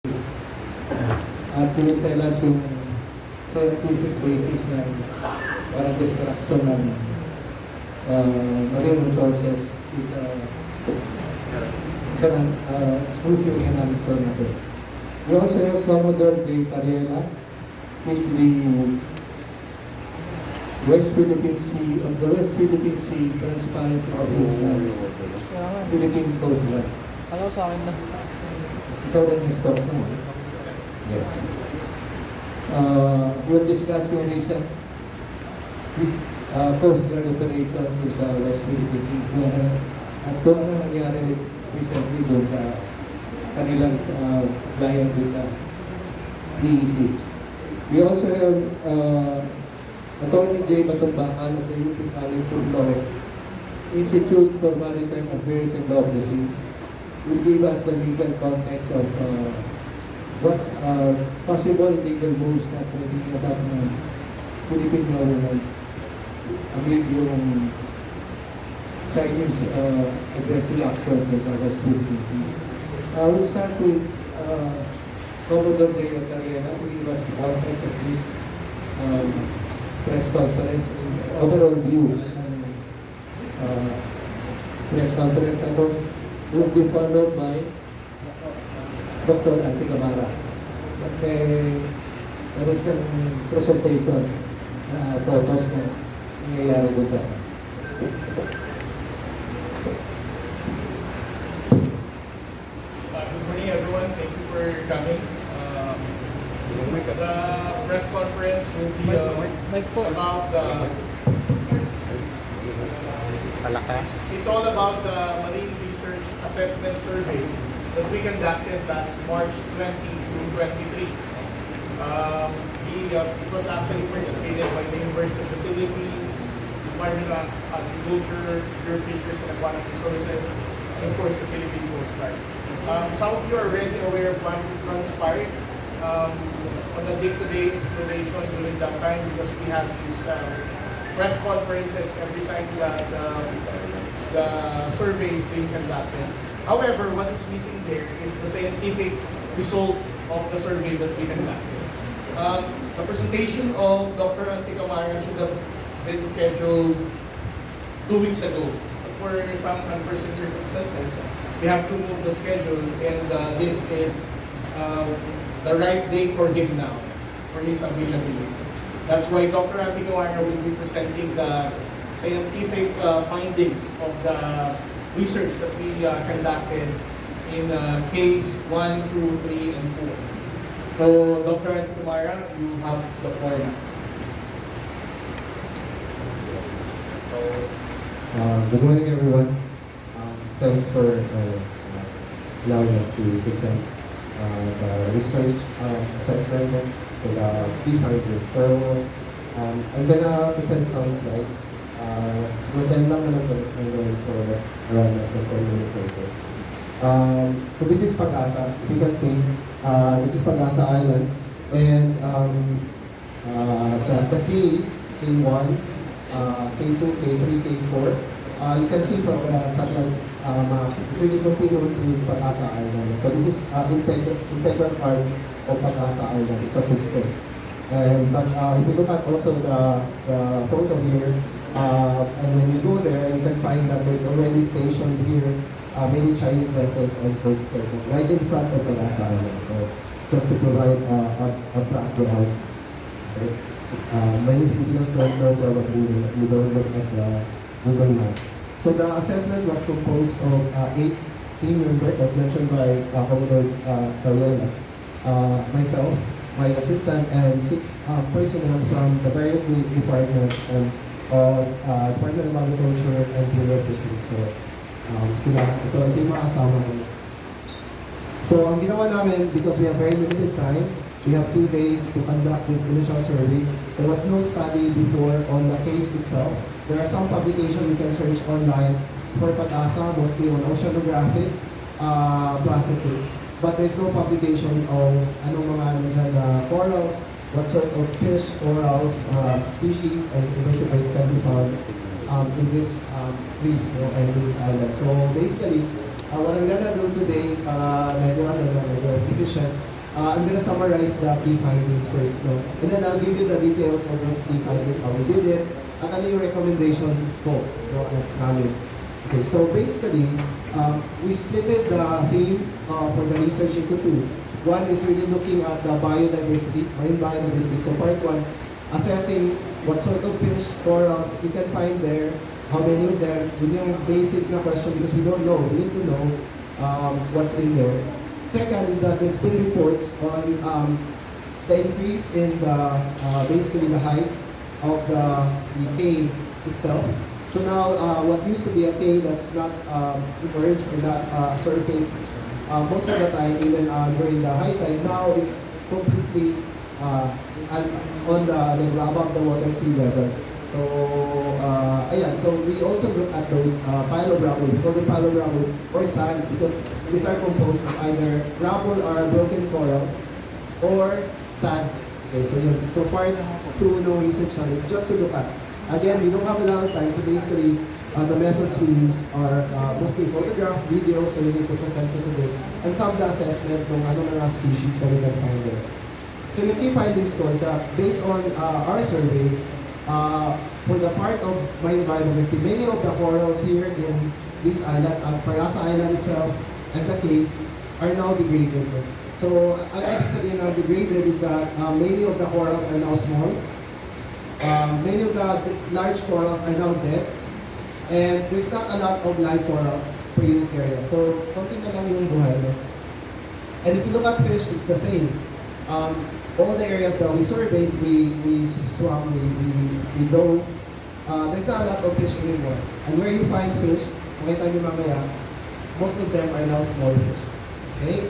at will tell us yung scientific basis ng parang destruction ng marine resources sa exclusive economic zone natin. We also have Commodore J. Tariela, is the West Philippine Sea of the West Philippine Sea Transparency Office ng Philippine Coast Guard. Ano sa akin na? Ikaw rin yung stop mo. Yes. We'll discuss yung recent Coast Guard operations sa West Philippine Sea. At kung ano nangyari recently doon sa kanilang client doon sa DEC. We also have Attorney J. Batumbakan of the UP College of Law, Institute for Maritime Affairs and Law of the Sea, will give us the legal context of what possible legal moves na pwede adopt ng Philippine government amid yung Chinese aggressive actions sa West Philippine Sea. We'll start with Commodore Deo Carrera, who give us the context of this press conference and overall view press conference na will be followed by Dr. Auntie Camara. At meron siyang presentation na photos na nangyayari doon sa Good morning, everyone. Thank you for coming. The press conference will be about it's all about the Marine Research Assessment Survey that we conducted last March 2023. It was actually participated by the University of the Philippines, Department of Agriculture, Bureau of Fisheries and Aquatic Resources, and of course the Philippine Coast Guard. Some of you are already aware of what transpired on a day-to-day exploration during that time, because we have these press conferences every time the survey is being conducted. However, what is missing there is the scientific result of the survey that we conducted. The presentation of Dr. Auntie Camara should have been scheduled 2 weeks ago. But for some unforeseen circumstances, we have to move the schedule, and this is the right day for him now, for his availability. That's why Dr. Auntie Camara will be presenting the scientific findings of the research that we conducted in case 1, 2, 3, and 4. So, Dr. Auntie Camara, you have the floor now. Good morning, everyone. Thanks for allowing us to present the research assessment, so the key findings. So, I'm gonna present some slides. So 10 lang naman po, so around less than 10 minutes or so. So this is Pag-asa. If you can see, this is Pag-asa Island, and the keys, K1, K2, K3, K4. You can see from the satellite map, it's really continuous with Pag-asa Island. So this is integral part of Pag-asa Island. It's a system. But if you look at also the photo here, and when you go there, you can find that there's already stationed here many Chinese vessels and coast guard right in front of Pag-asa Island. So just to provide a background. Okay. Many Filipinos don't know, probably you don't look at the Google map. So the assessment was composed of 8 team members, as mentioned by Commodore Cariola, myself, my assistant, and 6 personnel from the various departments and Department of Agriculture and Bureau of Fisheries. So ito yung mga kasama ko. So ang ginawa namin, because we have very limited time, we have 2 days to conduct this initial survey. There was no study before on the case itself. There are some publications you can search online for Pag-asa, mostly on oceanographic processes. But there's no publication on anong mga nandiyan na corals, what sort of fish, corals, species, and invertebrates can be found in this reefs and in this island. So basically, what I'm gonna do today, medyo efficient, I'm gonna summarize the key findings first, no? And then I'll give you the details of those key findings, how we did it, at ano yung recommendation ko, no, namin. Okay, so basically, we splitted the theme for the research into two. One is really looking at the biodiversity, marine biodiversity. So part one, assessing what sort of fish, corals you can find there, how many of them, yun yung basic na question because we don't know, we need to know what's in there. Second is that there's been reports on the increase in the, basically the height of the cave itself. So now, what used to be a cave that's not emerged or not surface, most of the time, even during the high tide, now is completely on the above the water sea level. So, ayan, so we also look at those pile of rubble, we call them pile of rubble or sand because these are composed of either rubble or broken corals or sand. Okay, so yun. So part 2 no research on is just to look at. Again, we don't have a lot of time, so basically, the methods we use are mostly photograph, video, so you need to present it today, and some of the assessment ng ano mga species that we can find there. So yung key findings ko is that based on our survey, for the part of marine biodiversity, many of the corals here in this island, at Pag-asa Island itself, and the case, are now degraded. So, ang ibig sabihin ng degraded is that many of the corals are now small, many of the large corals are now dead, and there's not a lot of live corals per unit area. So, konti na lang yung buhay. No? And if you look at fish, it's the same. All the areas that we surveyed, we swam, we dove, there's not a lot of fish anymore. And where you find fish, makita nyo mamaya, most of them are now small fish. Okay?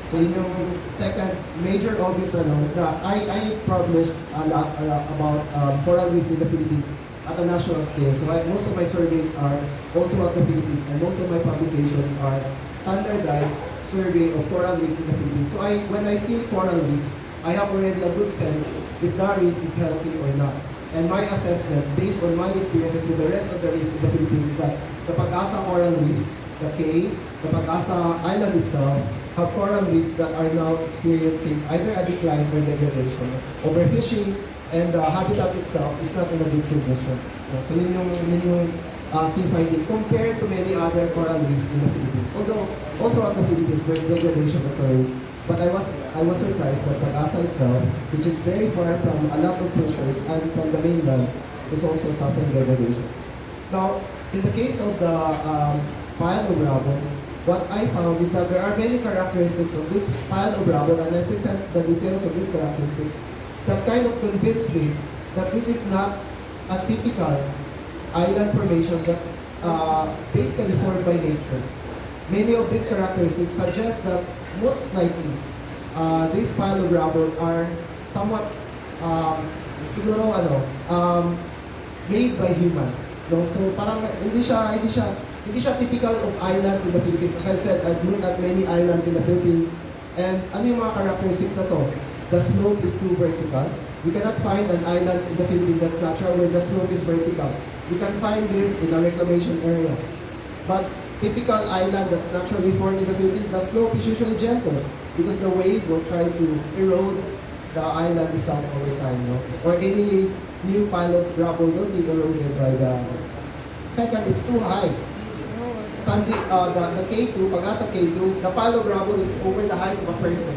So yun yung second major obvious na no, that I published a lot about coral reefs in the Philippines at a national scale. So most of my surveys are all throughout the Philippines and most of my publications are standardized survey of coral reefs in the Philippines. So when I see coral reef, I have already a good sense if the reef is healthy or not. And my assessment, based on my experiences with the rest of the reef in the Philippines, is that the Pag-asa coral reefs, the Cay, the Pag-asa Island itself, have coral reefs that are now experiencing either a decline or degradation. Overfishing and the habitat itself is not in a good condition. So yun yung key finding compared to many other coral reefs in the Philippines. Although all throughout the Philippines there's degradation occurring. But I was surprised that Pag-asa itself, which is very far from a lot of fishers and from the mainland, is also suffering degradation. Now, in the case of the pile of rubble, what I found is that there are many characteristics of this pile of rubble, and I present the details of these characteristics that kind of convinced me that this is not a typical island formation that's basically formed by nature. Many of these characteristics suggest that most likely this pile of rubble are somewhat siguro made by human. No? So parang hindi siya typical of islands in the Philippines. As I said, I've looked at many islands in the Philippines. And ano yung mga characteristics na to? The slope is too vertical. You cannot find an island in the Philippines that's natural where the slope is vertical. You can find this in a reclamation area. But typical island that's naturally formed in the Philippines, the slope is usually gentle because the wave will try to erode the island itself over time. No? Or any new pile of rubble will be eroded by the... Second, it's too high. The K2, Pag-asa K2, the pile of rubble is over the height of a person.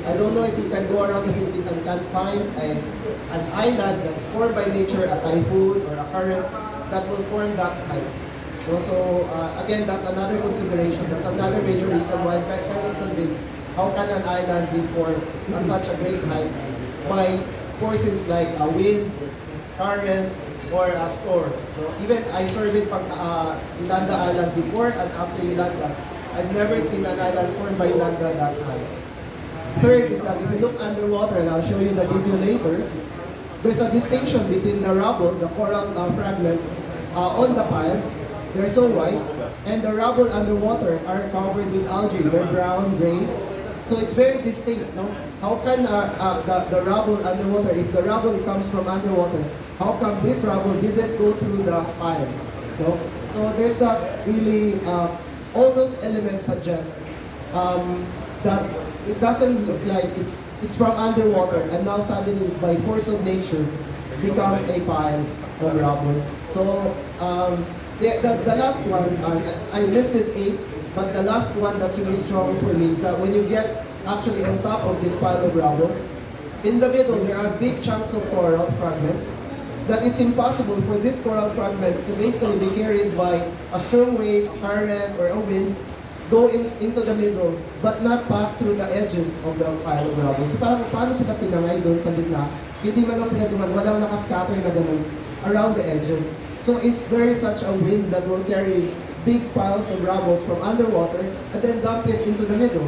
I don't know if you can go around the Philippines and can find an island that's formed by nature, a typhoon or a current, that will form that height. So again, that's another consideration. That's another major reason why I'm kind of convinced how can an island be formed at such a great height by forces like a wind, current, or a storm. So even I surveyed Yolanda Island before and after Yolanda. I've never seen an island formed by Yolanda that high. Third is that if you look underwater, and I'll show you the video later, there's a distinction between the rubble, the coral fragments on the pile. They're so white, and the rubble underwater are covered with algae. They're brown, gray. So it's very distinct. No? How can the rubble underwater, if the rubble comes from underwater, how come this rubble didn't go through the pile? No? So there's that really, all those elements suggest that it doesn't look like it's from underwater and now suddenly by force of nature become a pile of rubble. So the last one, I listed 8, but the last one that's really strong for me is that when you get actually on top of this pile of rubble, in the middle there are big chunks of coral fragments that it's impossible for these coral fragments to basically be carried by a strong wave, a current, or a wind, go into the middle, but not pass through the edges of the pile of rubble. So paano sila pinangay doon sa gitna? Hindi man lang sila duman, walang nakascatter na ganun around the edges. So is there such a wind that will carry big piles of rubble from underwater and then dump it into the middle?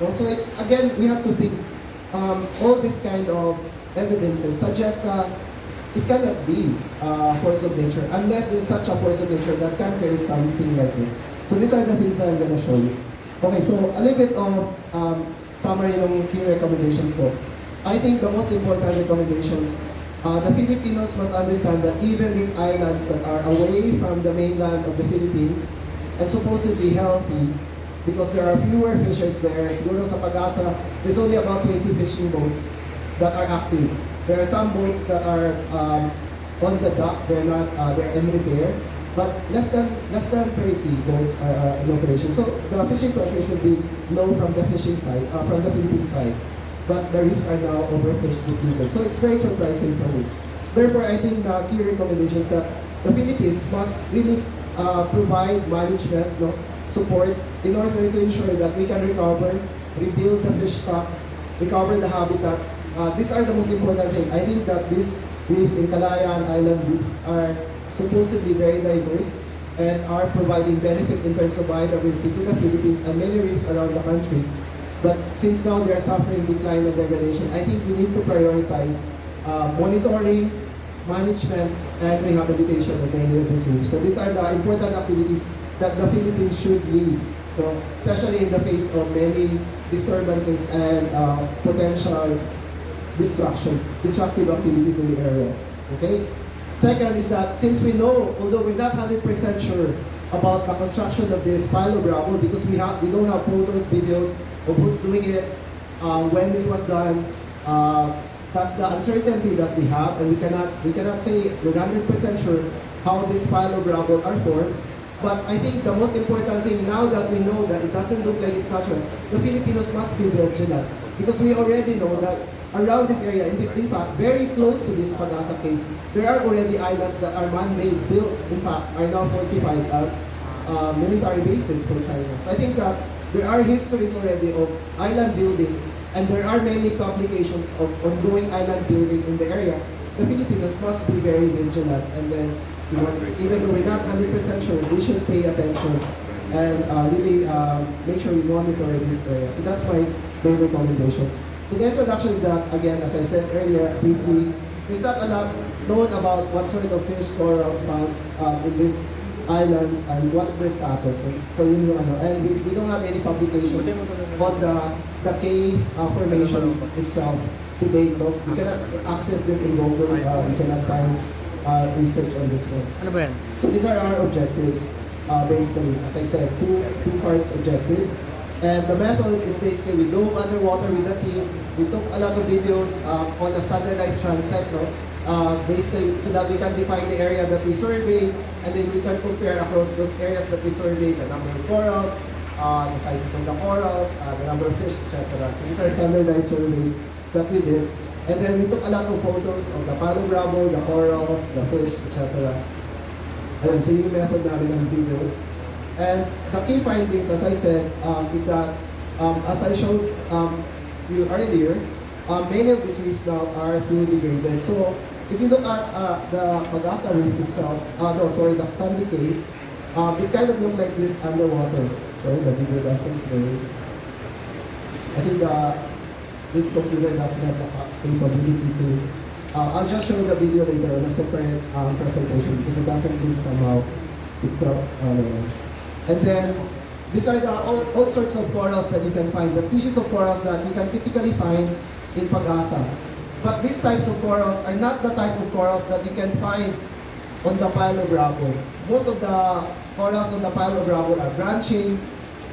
So it's, again, we have to think, all these kind of evidences suggest that it cannot be force of nature unless there's such a force of nature that can create something like this. So these are the things that I'm going to show you. Okay, so a little bit of summary ng key recommendations ko. I think the most important recommendations, the Filipinos must understand that even these islands that are away from the mainland of the Philippines and supposedly healthy, because there are fewer fishers there, siguro sa Pag-asa, there's only about 20 fishing boats that are active. There are some boats that are on the dock, they're in repair, but less than 30 boats are in operation. So the fishing pressure should be low from the fishing side, from the Philippine side, but the reefs are now overfished with people. So it's very surprising for me. Therefore, I think the key recommendations that the Philippines must really provide management support in order to ensure that we can recover, rebuild the fish stocks, recover the habitat. These are the most important thing. I think that these reefs in Kalayaan Island reefs are supposedly very diverse and are providing benefit in terms of biodiversity to the Philippines and many reefs around the country. But since now they are suffering decline and degradation, I think we need to prioritize monitoring, management, and rehabilitation of many of these reefs. So these are the important activities that the Philippines should lead, especially in the face of many disturbances and potential destructive activities in the area. Okay? Second is that since we know, although we're not 100% sure about the construction of this pile of rubble because we don't have photos, videos of who's doing it, when it was done, that's the uncertainty that we have, and we cannot say with 100% sure how this pile of rubble are formed. But I think the most important thing now that we know that it doesn't look like it's natural, the Filipinos must be vigilant because we already know that around this area, in fact, very close to this Pag-asa case, there are already islands that are man-made, built, in fact, are now fortified as military bases for China. So I think that there are histories already of island building, and there are many publications of ongoing island building in the area. The Filipinos must be very vigilant, and then, even though we're not 100% sure, we should pay attention and really make sure we monitor this area. So that's my main recommendation. So the introduction is that, again, as I said earlier, briefly, there's not a lot known about what sort of fish corals found in these islands and what's their status. So yun yung ano. And we don't have any publication on the K formations itself to date. No? You cannot access this in Google. You cannot find research on this one. Ano ba yan? So these are our objectives. Basically, as I said, two parts objective. And the method is basically we dove underwater with the team. We took a lot of videos on a standardized transect, basically so that we can define the area that we surveyed, and then we can compare across those areas that we surveyed the number of corals, the sizes of the corals, the number of fish, etc. So these are standardized surveys that we did. And then we took a lot of photos of the pile of rubble, the corals, the fish, etc. And so yung method namin ng videos. And the key findings, as I said, is that, as I showed you earlier, many of these reefs now are too degraded. So, if you look at the Pag-asa reef itself, the Sandy Cay, it kind of looks like this underwater. Sorry, the video doesn't play. I think this computer doesn't have the capability to. I'll just show the video later on a separate presentation because it doesn't look somehow. It's the and then, these are all sorts of corals that you can find, the species of corals that you can typically find in Pag-asa. But these types of corals are not the type of corals that you can find on the pile of rubble. Most of the corals on the pile of rubble are branching,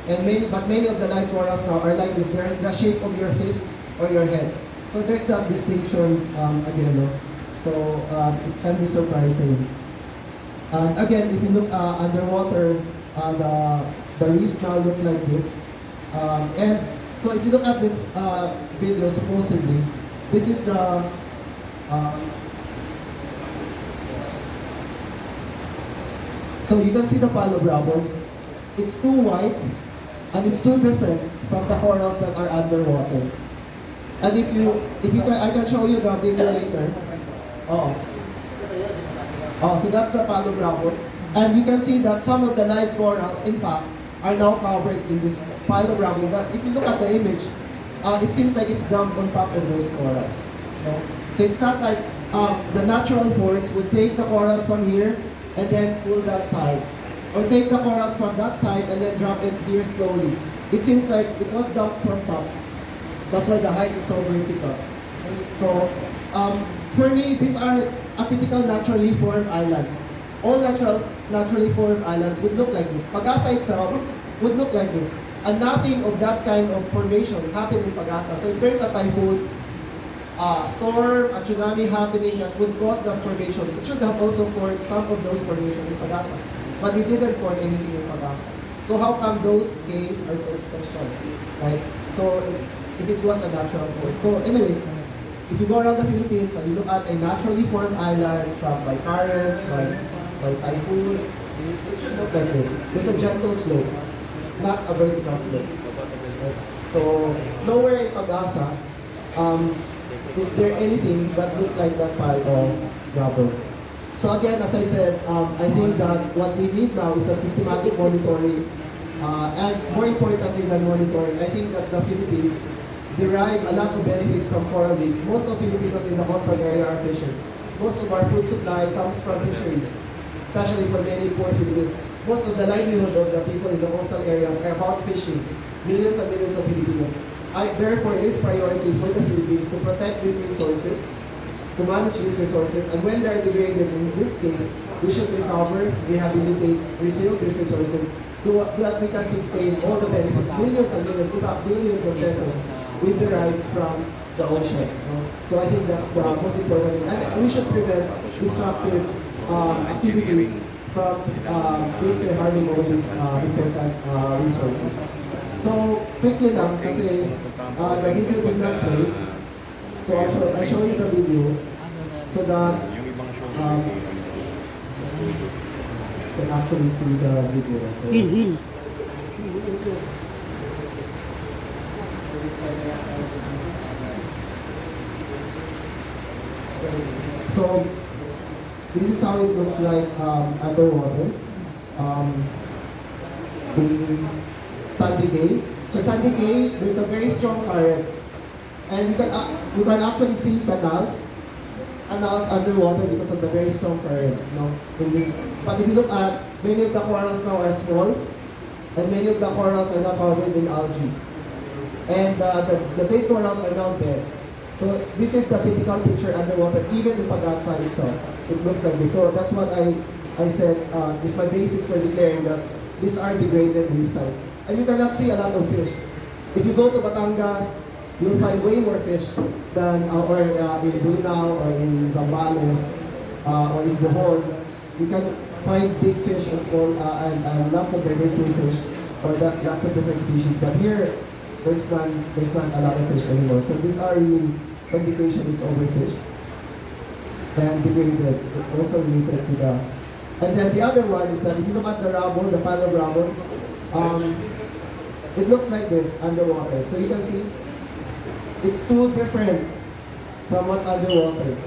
but many of the live corals now are like this. They're the shape of your fist or your head. So there's that distinction again. No? So it can be surprising. And again, if you look underwater, the reefs now look like this. And so if you look at this video, supposedly, this is the so you can see the Palo Bravo. It's too white and it's too different from the corals that are underwater. And if you can, I can show you the video later. So that's the Palo Bravo. And you can see that some of the live corals, in fact, are now covered in this Palo Bravo. But if you look at the image, it seems like it's dumped on top of those corals. No? So it's not like the natural force would take the corals from here and then pull that side. Or take the corals from that side and then drop it here slowly. It seems like it was dumped from top. That's why the height is so vertical. So, for me, these are atypical naturally formed islands. All naturally formed islands would look like this. Pag-asa itself would look like this. And nothing of that kind of formation happened in Pag-asa. So if there's a typhoon, storm, a tsunami happening that would cause that formation, it should have also formed some of those formations in Pag-asa. But it didn't form anything in Pag-asa. So how come those cays are so special, right? So if it was a natural form. So anyway, if you go around the Philippines and you look at a naturally formed island from by current, by typhoon, it should look like this. There's a gentle slope, not a vertical slope. Right? So nowhere in Pag-asa is there anything that looked like that pile of rubble. So again, as I said, I think that what we need now is a systematic monitoring, and more importantly than monitoring, I think that the Philippines derive a lot of benefits from coral reefs. Most of Filipinos in the coastal area are fishers. Most of our food supply comes from fisheries, especially for many poor Filipinos. Most of the livelihood of the people in the coastal areas are about fishing. Millions and millions of Filipinos. Therefore, it is priority for the Philippines to protect these resources, to manage these resources, and when they are degraded, in this case, we should recover, rehabilitate, rebuild these resources so that we can sustain all the benefits, millions and millions, if not billions of pesos we derive from the ocean. So I think that's the most important thing. And we should prevent destructive activities from basically harming all these important resources. So quickly lang, kasi the video did not play. So I show you the video so that you can actually see the video. So, so this is how it looks like underwater in Sandy Cay. So Sandy Cay, there's a very strong current, and you can actually see canals underwater because of the very strong current. In this. But if you look at, many of the corals now are small, and many of the corals are now covered in algae. And the big corals are now dead. So this is the typical picture underwater, even in Pag-asa itself. It looks like this. So that's what I said is my basis for declaring that these are degraded reef sites. And you cannot see a lot of fish. If you go to Batangas, you'll find way more fish than, or in Bulinaw, or in Zambales, or in Bohol. You can find big fish and small, and lots of diversity fish, or lots of different species. But here, there's not a lot of fish anymore. So these are really indication it's overfished and degraded. Also related to the. And then the other one is that if you look at the rubble, the Palo Bravo, it looks like this underwater. So you can see it's too different from what's underwater.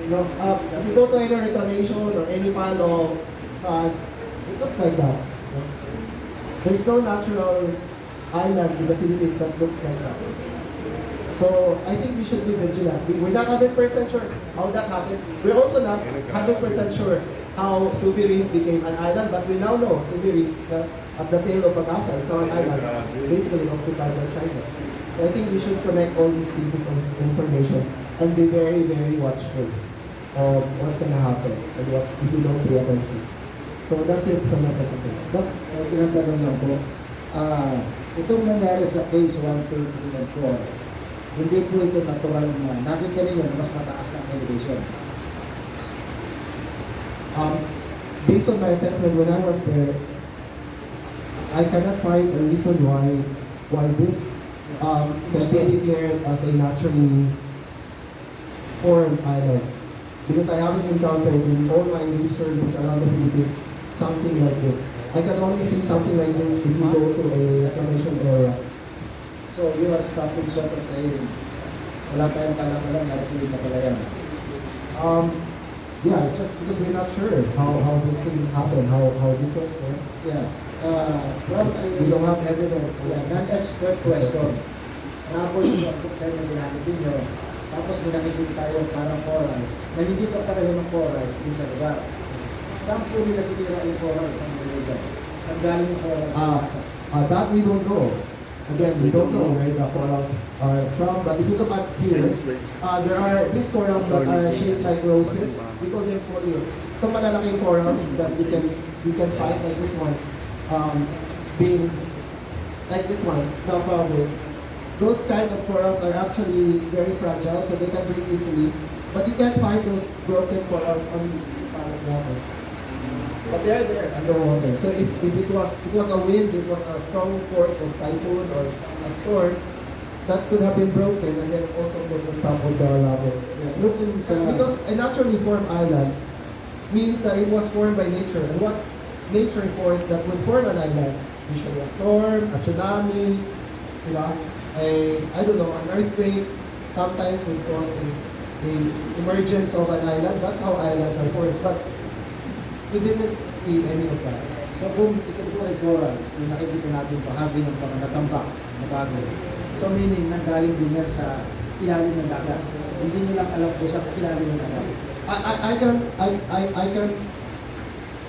If you go to any reclamation or any pile of sand, it looks like that. There's no natural island in the Philippines that looks like that. So I think we should be vigilant. We're not 100% sure how that happened. We're also not 100% sure how Subi Reef became an island, but we now know Subi Reef, just at the tail of Pag-asa, is now an island, basically occupied by China. So I think we should connect all these pieces of information and be very, very watchful of what's going to happen and if we don't pay attention. So that's it from my presentation. Tinatanong lang po, Itong nangyari sa case 1, 2, 3, and 4, hindi po ito natural na nakita ninyo na mas mataas ng elevation. Based on my assessment when I was there, I cannot find a reason why this can be declared as a naturally formed island. Because I haven't encountered in all my reef surveys around the Philippines something like this. I can only see something like this if you go to a reclamation area. So you are stopping short of saying, wala tayong kalang-kalang, narikilid na pala yan. Yeah, it's just because we're not sure how this thing happened, how this was formed. Yeah. From a We don't have evidence. non-expert question, tapos yung term na ginamit ninyo, tapos may nakikita tayo parang corals, na hindi ka pareho ng corals dun sa lugar. Saan po nila sinira yung corals ng religion? Saan galing yung corals sa masa? That we don't know. Again, we don't know where the corals are from. But if you look at here, there are these corals that are shaped like roses. We call them folios. Itong malalaking corals that you can find like this one, being like this one, the with. Those kind of corals are actually very fragile, so they can break easily. But you can't find those broken corals on this kind of water. But they are there underwater. So if it was a wind, it was a strong force of typhoon or a storm, that could have been broken and then also put on top of the lava. Looking sa... Because a naturally formed island means that it was formed by nature. And what's nature force that would form an island? Usually a storm, a tsunami, you know, I don't know, an earthquake sometimes would cause the emergence of an island. That's how islands are formed. But we didn't see any of that. So kung ito po ay corals, yung nakikita natin bahagi ng mga natambak na bagay. So meaning, nanggaling din yan sa ilalim ng dagat. Hindi nyo lang alam po sa ilalim ng dagat.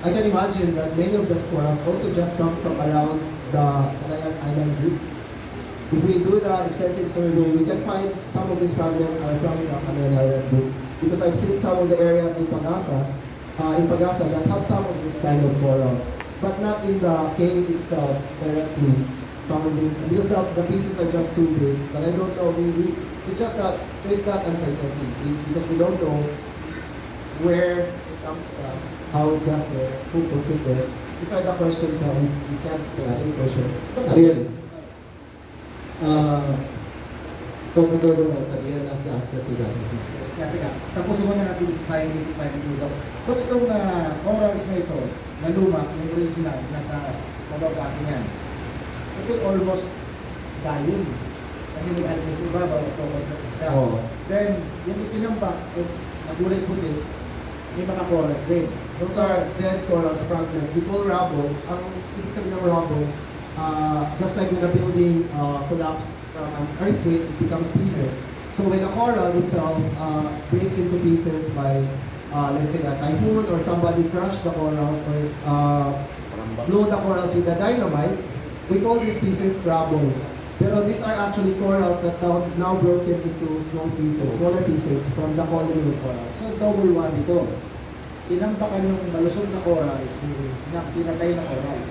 I can imagine that many of the corals also just come from around the Calayan Island group. If we do the extensive survey, we can find some of these fragments are from the Calayan Island group. Because I've seen some of the areas in Pagasa that have some of this kind of corals, but not in the cave itself directly. Some of these, because the pieces are just too big. But I don't know. It's just that there's that uncertainty because we don't know where it comes from, how it got there, who puts it there. These are the questions that we can't answer for sure. Ariel, Commodore Ariel has the answer to that. Teka, tapusin mo na natin sa scientific finding dito. Kung itong corals na ito, na luma, yung original, nasa bababa niyan, ito almost dying. Kasi may algae sa ibabaw, ito. Oh. Then, yung itinambak, na kulay puti, may mga corals din. Those are dead corals fragments. We call rubble. Ang ibig sabihin ng rubble, just like when a building collapses from an earthquake, it becomes pieces. So when a coral itself breaks into pieces by, let's say, a typhoon or somebody crushed the corals or blow the corals with a dynamite, we call these pieces rubble. Pero these are actually corals that now broken into small pieces, smaller pieces from the colony of corals. So, double one ito. Tinampakan yung malusog na corals, na pinatay na corals.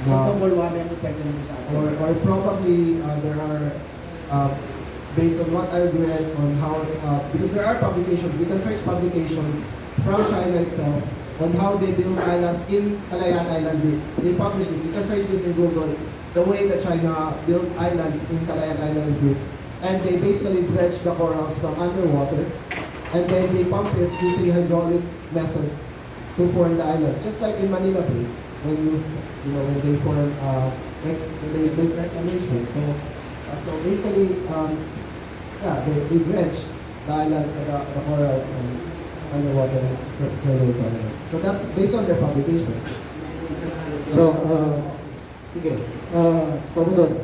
So, double one yung epekto naman sa atin. Or probably there are, based on what I've read on how, because there are publications, we can search publications from China itself on how they build islands in Calayan Island Group. They publish this. You can search this in Google, the way that China built islands in Calayan Island Group. And they basically dredge the corals from underwater, and then they pump it using hydraulic method to form the islands. Just like in Manila Bay, when when they form, when they make reclamation. So basically, yeah, they dredge the island, the corals from underwater. So that's based on their publications. So, sige, Commodore,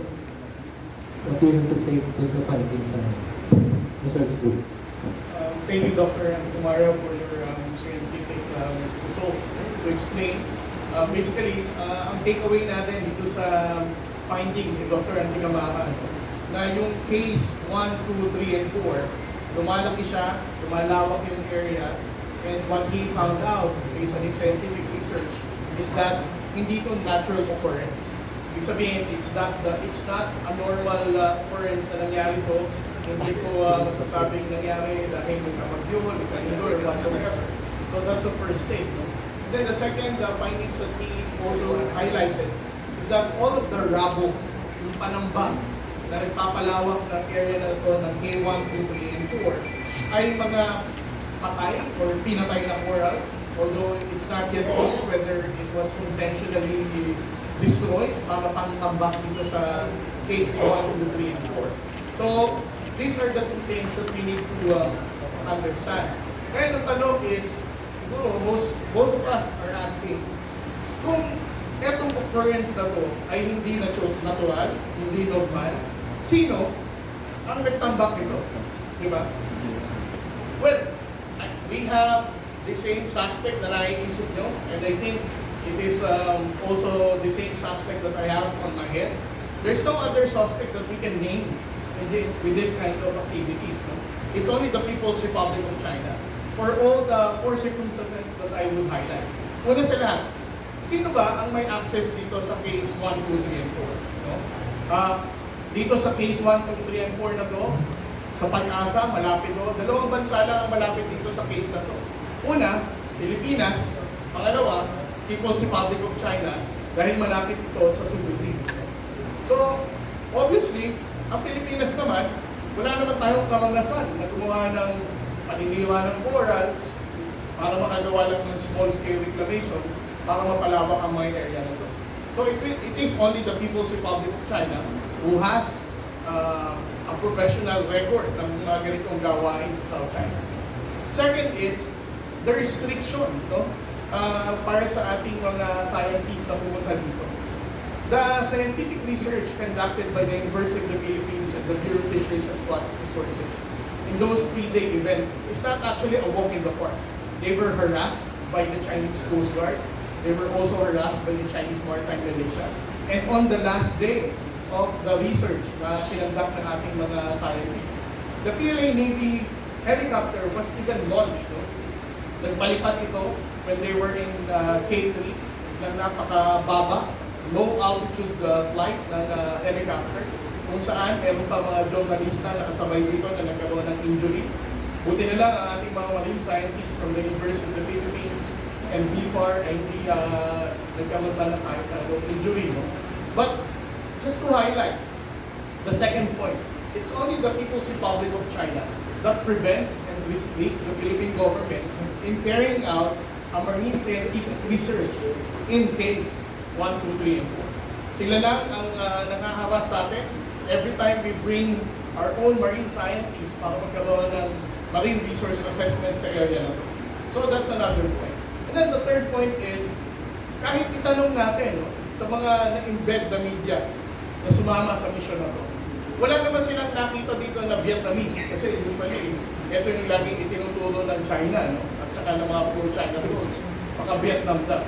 what do you have to say dun sa findings sa research group? Thank you, Dr. Antumaria, for your scientific result to explain. Basically, ang takeaway natin dito sa findings ni Dr. Antigamaka, na yung case 1, 2, 3, and 4, lumalaki siya, lumalawak yung area, and what he found out based on his scientific research is that hindi ito natural occurrence. Ibig sabihin, it's not a normal occurrence na nangyari to. Hindi ko masasabing nangyari dahil nagkamagyo, nagkanigo, or whatsoever. So that's the first thing. No? And then the second findings that we also highlighted is that all of the rubble, yung panambang na nagpapalawak ng area na ito ng K1, 2, 3, and 4 ay mga patay or pinatay na coral, although it's not yet known whether it was intentionally destroyed para pangtambak dito sa K1, 2, 3, and 4. So, these are the two things that we need to understand. Ngayon, ang tanong is, siguro, most of us are asking, kung etong occurrence na to ay hindi natural, hindi normal, sino ang nagtambak nito? Di ba? Well, we have the same suspect na naiisip nyo, and I think it is also the same suspect that I have on my head. There's no other suspect that we can name with this kind of activities. No? It's only the People's Republic of China for all the four circumstances that I would highlight. Una sa lahat, sino ba ang may access dito sa case 1, 2, 3, and 4? No? Dito sa case 1, 2, 3, and 4 na to, sa Pag-asa, malapit to. Dalawang bansa lang ang malapit dito sa case na to. Una, Pilipinas. Pangalawa, People's Republic of China dahil malapit ito sa Subic. So, obviously, ang Pilipinas naman, wala naman tayong karanasan na gumawa ng paniniwa ng corals para makagawa lang ng small-scale reclamation para mapalawak ang mga area na ito. So, it is only the People's Republic of China who has a professional record ng mga ganitong gawain sa South China Sea. Second is the restriction, no? Para sa ating mga scientists na pumunta dito. The scientific research conducted by the University of the Philippines and the Bureau of Fisheries and Aquatic Resources in those 3-day event is not actually a walk in the park. They were harassed by the Chinese Coast Guard. They were also harassed by the Chinese Maritime Militia. And on the last day of the research na kinandak ng ating mga scientists, the PLA Navy helicopter was even launched. No? Nagpalipat ito when they were in K3 na napakababa, low altitude flight ng helicopter, kung saan meron pa mga journalista na kasabay dito na nagkaroon ng injury. Buti na lang ang ating mga marine scientists from the University of the Philippines and BFAR ay hindi nagkaroon pa ng kahit injury. No? But just to highlight the second point, it's only the People's Republic of China that prevents and restricts the Philippine government in carrying out a marine scientific research in case 1, 2, 3, and 4. Sila lang ang nangahawas sa atin every time we bring our own marine scientists para magkaroon ng marine resource assessment sa area na to. So that's another point. And then the third point is, kahit itanong natin no, sa mga na-embed na media na sumama sa mission na to, wala naman silang nakita dito na Vietnamese kasi usually ito yung laging itinuturo ng China no, at saka ng mga pro-China rules, maka-Vietnam na.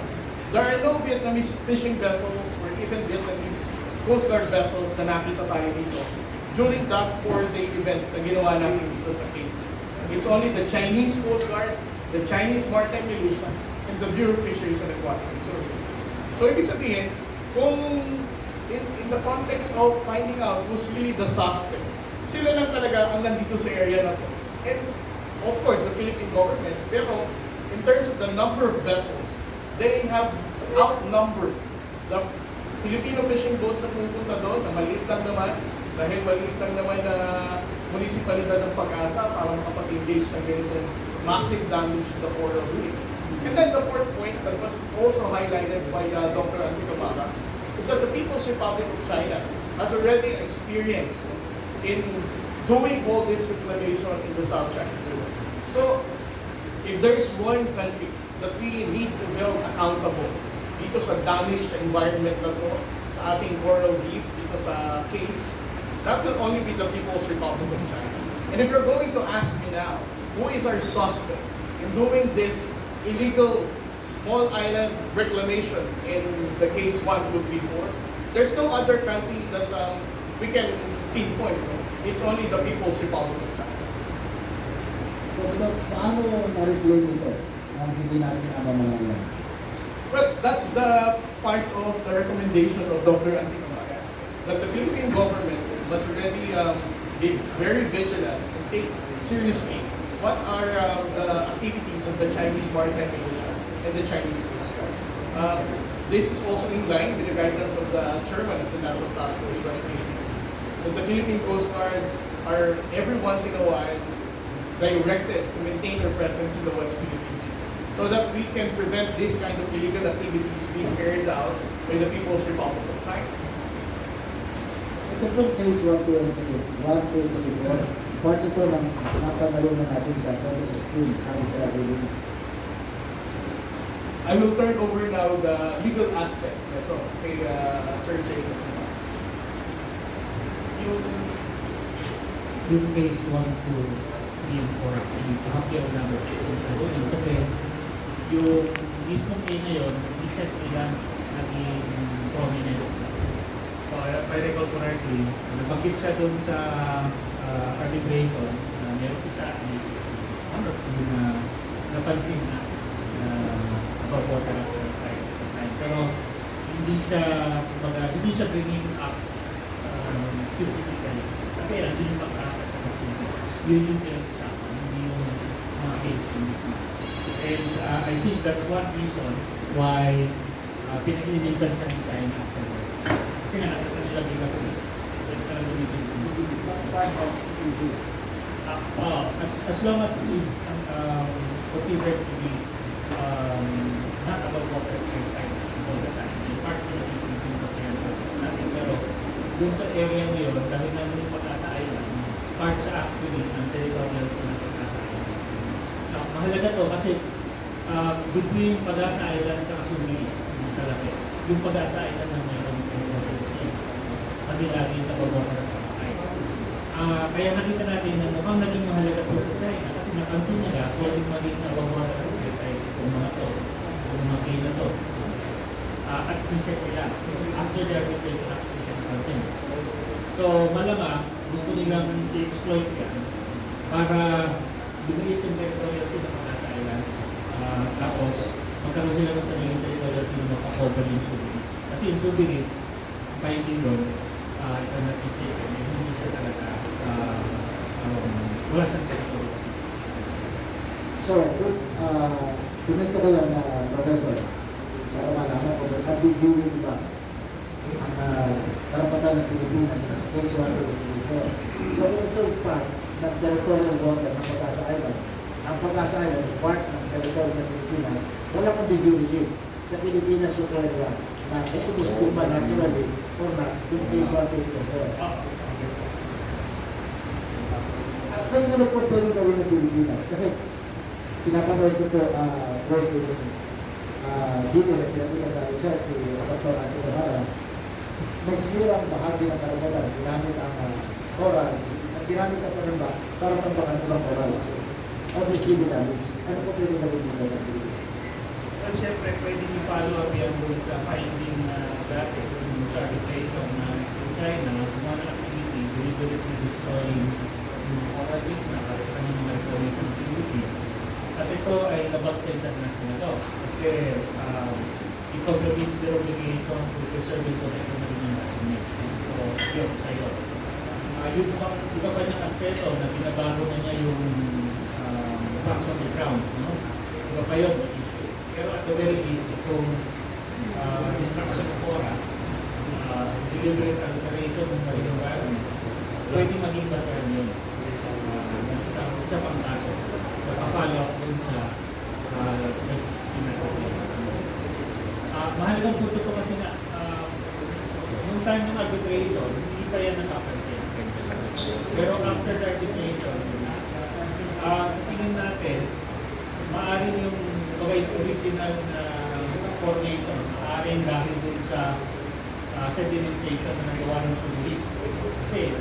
There are no Vietnamese fishing vessels or even Vietnamese Coast Guard vessels na nakita tayo dito during that 4-day event na ginawa natin dito sa case. It's only the Chinese Coast Guard, the Chinese Maritime Militia, and the Bureau of Fisheries and Aquatic Resources. So, ibig sabihin, kung in the context of finding out who's really the suspect, sila lang talaga ang nandito sa area na to. And, of course, the Philippine government, pero in terms of the number of vessels, they have outnumbered the Filipino fishing boats na pumunta doon, na maliit lang naman, dahil maliit lang naman na munisipalidad ng Pag-asa para makapag-engage na ganitong massive damage to the coral reef. And then the fourth point that was also highlighted by Dr. Anticabara is that the People's Republic of China has already experienced in doing all this reclamation in the South China Sea. So, if there is one country that we need to hold accountable dito sa damaged environment na to, sa ating coral reef, dito sa case, that will only be the People's Republic of China. And if you're going to ask me now, who is our suspect in doing this illegal small island reclamation in the case 1, 2, 3, 4, there's no other country that we can pinpoint. It's only the People's Republic of China. So, paano na-reclaim ito ang hindi natin namamalayan? Well, that's the part of the recommendation of Dr. Antinomaya, that the Philippine government must really be very vigilant and take seriously what are the activities of the Chinese Maritime Militia and the Chinese Coast Guard. This is also in line with the guidance of the chairman of the National Task Force West Philippines. That the Philippine Coast Guard are every once in a while directed to maintain their presence in the West Philippines so that we can prevent this kind of illegal activities being carried out by the People's Republic of China. Ito po case 1224, part ito ng napanalunan natin sa 2016 arbitrary. I will turn over now the legal aspect ito kay Sir Jacob. Yung case 1, 2, 3, and 4 actually, kahapyaw namin sa doon. Kasi yung mismong play na yun, hindi siya ilan naging prominent. So, if I recall correctly, nabanggit siya doon sa arbitration na meron isa at least one or two na napansin na about water at the time. Pero hindi siya bringing up specifically. Kasi yan, hindi yung pag-asa sa kasi yun yung pinag-usapan, hindi yung mga case in between. And I think that's one reason why pinag-initan siya ng China afterward. Kasi nga nakita nila bilang ko. As long as it is considered to be not about water all the time. In part of the Philippines natin. Pero dun sa area ngayon, dahil namin yung Pag-asa Island, part siya actually ng territorial sa Pag-asa Island. Mahalaga to kasi between Pag-asa Island at Sumili, kalaki. Yung Pag-asa Island na mayroong territorial sea. Kasi lagi yung tabawater at Pag-asa. Kaya nakita natin na mukhang naging mahalaga po sa China kasi napansin nila pwedeng maging tabawater at Pag-asa itong mga to, itong mga kila to. At reset nila. After the arbitration napansin. So malamang gusto nilang i-exploit yan para bumalik yung territorial sila ng Pag-asa Island. Tapos magkaroon sila ng sariling territorial sila makakover yung Subiri. Kasi yung Subiri, finding doon, if I'm not mistaken, hindi siya talaga wala siyang territorial. So, pinunto ko yan na Professor, para malaman kung may ambiguity ba ang karapatan ng Pilipinas sa case 1 So, ito yung part ng territorial water ng Pag-asa Island. Ang Pag-asa Island, part ng territory ng Pilipinas, walang ambiguity sa Pilipinas yung area na ito gusto ba naturally or not yung case 1 Kaya ano po pwede gawin ng Pilipinas? Kasi pinapanood ko po course with dito na pinakita sa research ni Dr. Antinomaya, may sinirang bahagi ng karagatan, ginamit ang corals, at ginamit ang panamba para tambakan ng corals. Obviously, the damage. Ano po pwede gawin dito ng Pilipinas? Well, syempre, pwede i-follow up yan doon sa finding dati sa arbitration na yung China, gumawa ng activity, deliberately destroying yung coral reef na para sa kanyang mga reclamation activity. At ito ay labag sa international law. Kasi it contravenes their obligation to preserve and protect the marine environment. So, yun, sa iyo. Yung iba pa niyang aspeto na binabago na niya yung facts on the ground. No? Iba pa yun. Pero at the very least, itong destruction of Cora, deliberate alteration ng marine environment, pwede maging basahan yun. Isa pang kaso. Napapalo dun sa mahalagang punto to kasi na nung time ng arbitration, hindi pa yan nakapansin. Pero after the arbitration, sa tingin natin, maaaring yung original na coordinator, maaaring dahil dun sa sedimentation na nagawa ng Subiri. Kasi,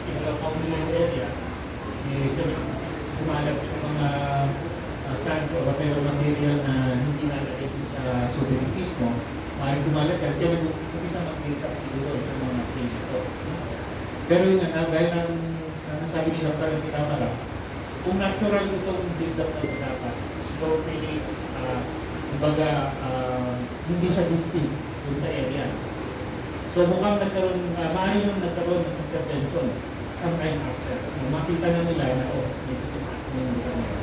in the Paulilan area, kumalat yung mga sand o whatever material na hindi nalagay sa Subiri mismo, maaaring kumalat yan. Kaya nag-umpisa mag-build up siguro yung mga things ito. Pero yun nga, dahil ang nasabi ni Dr. Antinomaya, kung natural itong build up na dapat, slowly kumbaga, hindi siya distinct dun sa area. So mukhang maaari nung nagkaroon ng intervention sometime after. Nung makita na nila na, oh, may tumaas na yung camera.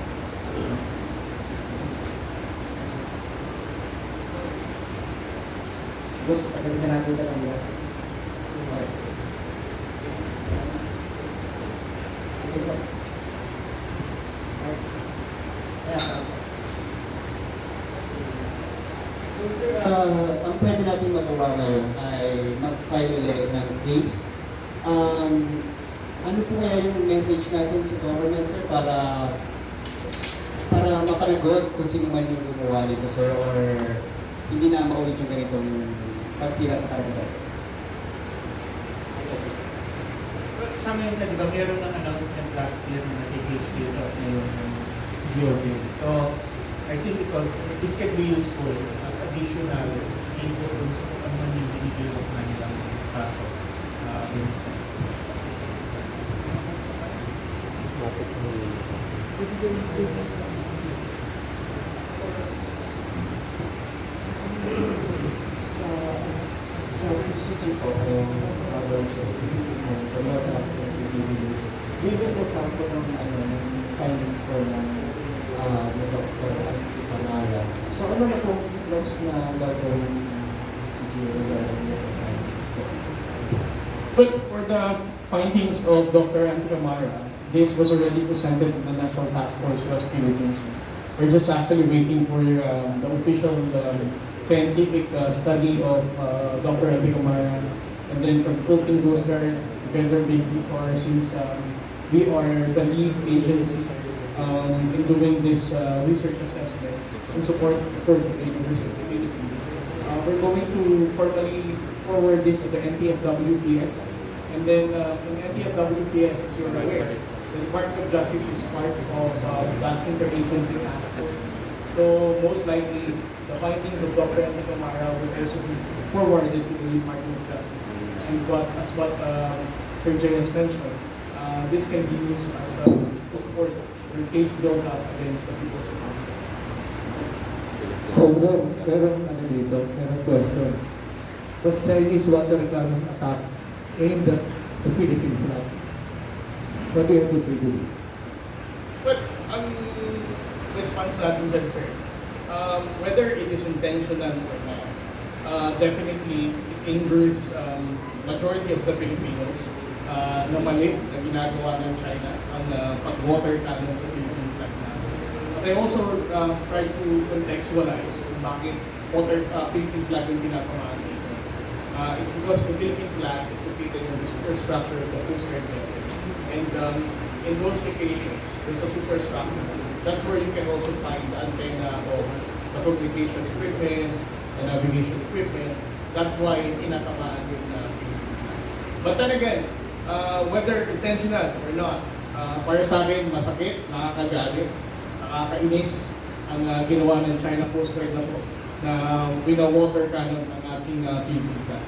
Gusto, tagal na natin na lang yan. Okay. Sige po. Ang pwede natin magawa ngayon ay mag-file ulit ng case. Ano po kaya yung message natin sa government, sir, para mapanagot kung sino man yung gumawa nito, sir, or hindi na maulit yung ganitong pagsira sa kanila? Sa amin, di ba, meron ng announcement last year na nag-case build up na yung DOJ. So, I think this can be useful as additional input dun sa kung ano man yung binibuild na nilang kaso against them. Sa PCG po, coverage of promote natin ng reviews. Given the fact po ng findings po ng Dr. Camara. So ano na pong next na gagawin ng PCG regarding the findings po? But for the findings of Dr. Camara, this was already presented to the National Task Force West Philippines. We're just actually waiting for the official scientific study of Dr. Camara, and then from Philippine Coast Guard together with BFAR, since we are the lead agency in doing this research assessment in support, of course, of the University of the Philippines. We're going to formally forward this to the NTFWPS, and then in NTFWPS, as you're aware, the Department of Justice is part of that interagency task force. So most likely, the findings of Dr. Camara will also be forwarded to the Department of Justice. And as what Sir Jay has mentioned, this can be used as to support the case built up against the People's Republic. Although, meron question. Was Chinese water cannon attack aimed at the Philippine flag? What do you have to say to this? But ang response natin dyan, sir, whether it is intentional or not, definitely it injures majority of the Filipinos na mali na ginagawa ng China ang pag-water cannon sa Philippine flag natin. But I also try to contextualize kung bakit Philippine flag yung ginagawa dito. It's because the Philippine flag is located in the superstructure of the Coast Guard vessel. And in those locations, there's a superstructure. That's where you can also find the antenna of the communication equipment, the navigation equipment. That's why tinatamaan yung Philippine flag. But then again, whether intentional or not, para sa akin, masakit, nakakagalit, nakakainis ang ginawa ng China Coast Guard na po na wina-water cannon ang ating Philippine flag.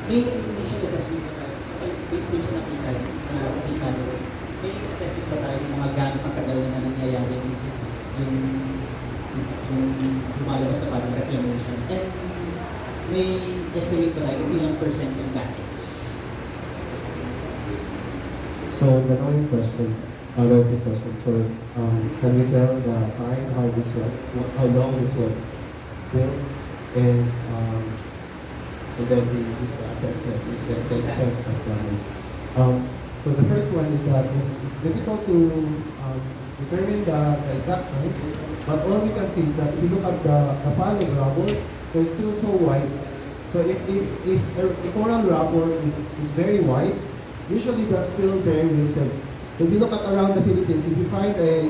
May initial assessment ba tayo? So, based din sa nakita nyo, may assessment ba tayo ng mga gano'ng katagal na nangyayari yung lumalabas na parang reclamation? And may estimate ba tayo kung ilang percent yung damage? So the following question, the question. So can we tell the time how long this was built, and then the assessment, the extent of damage. So the first one is that it's difficult to determine the exact time, but all we can see is that if you look at the pile of rubble, they're still so wide. So if a coral rubble is very wide, usually that's still very recent. So if you look at around the Philippines, if you find a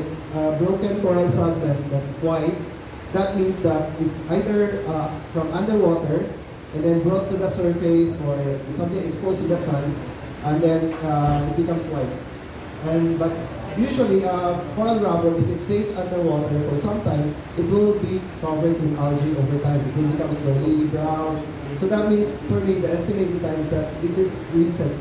broken coral fragment that's wide, that means that it's either from underwater and then brought to the surface, or something exposed to the sun, and then it becomes white. But usually, coral rubble, if it stays underwater for some time, it will be covered in algae over time. It will become slowly brown. So that means, for me, the estimated time is that this is recent.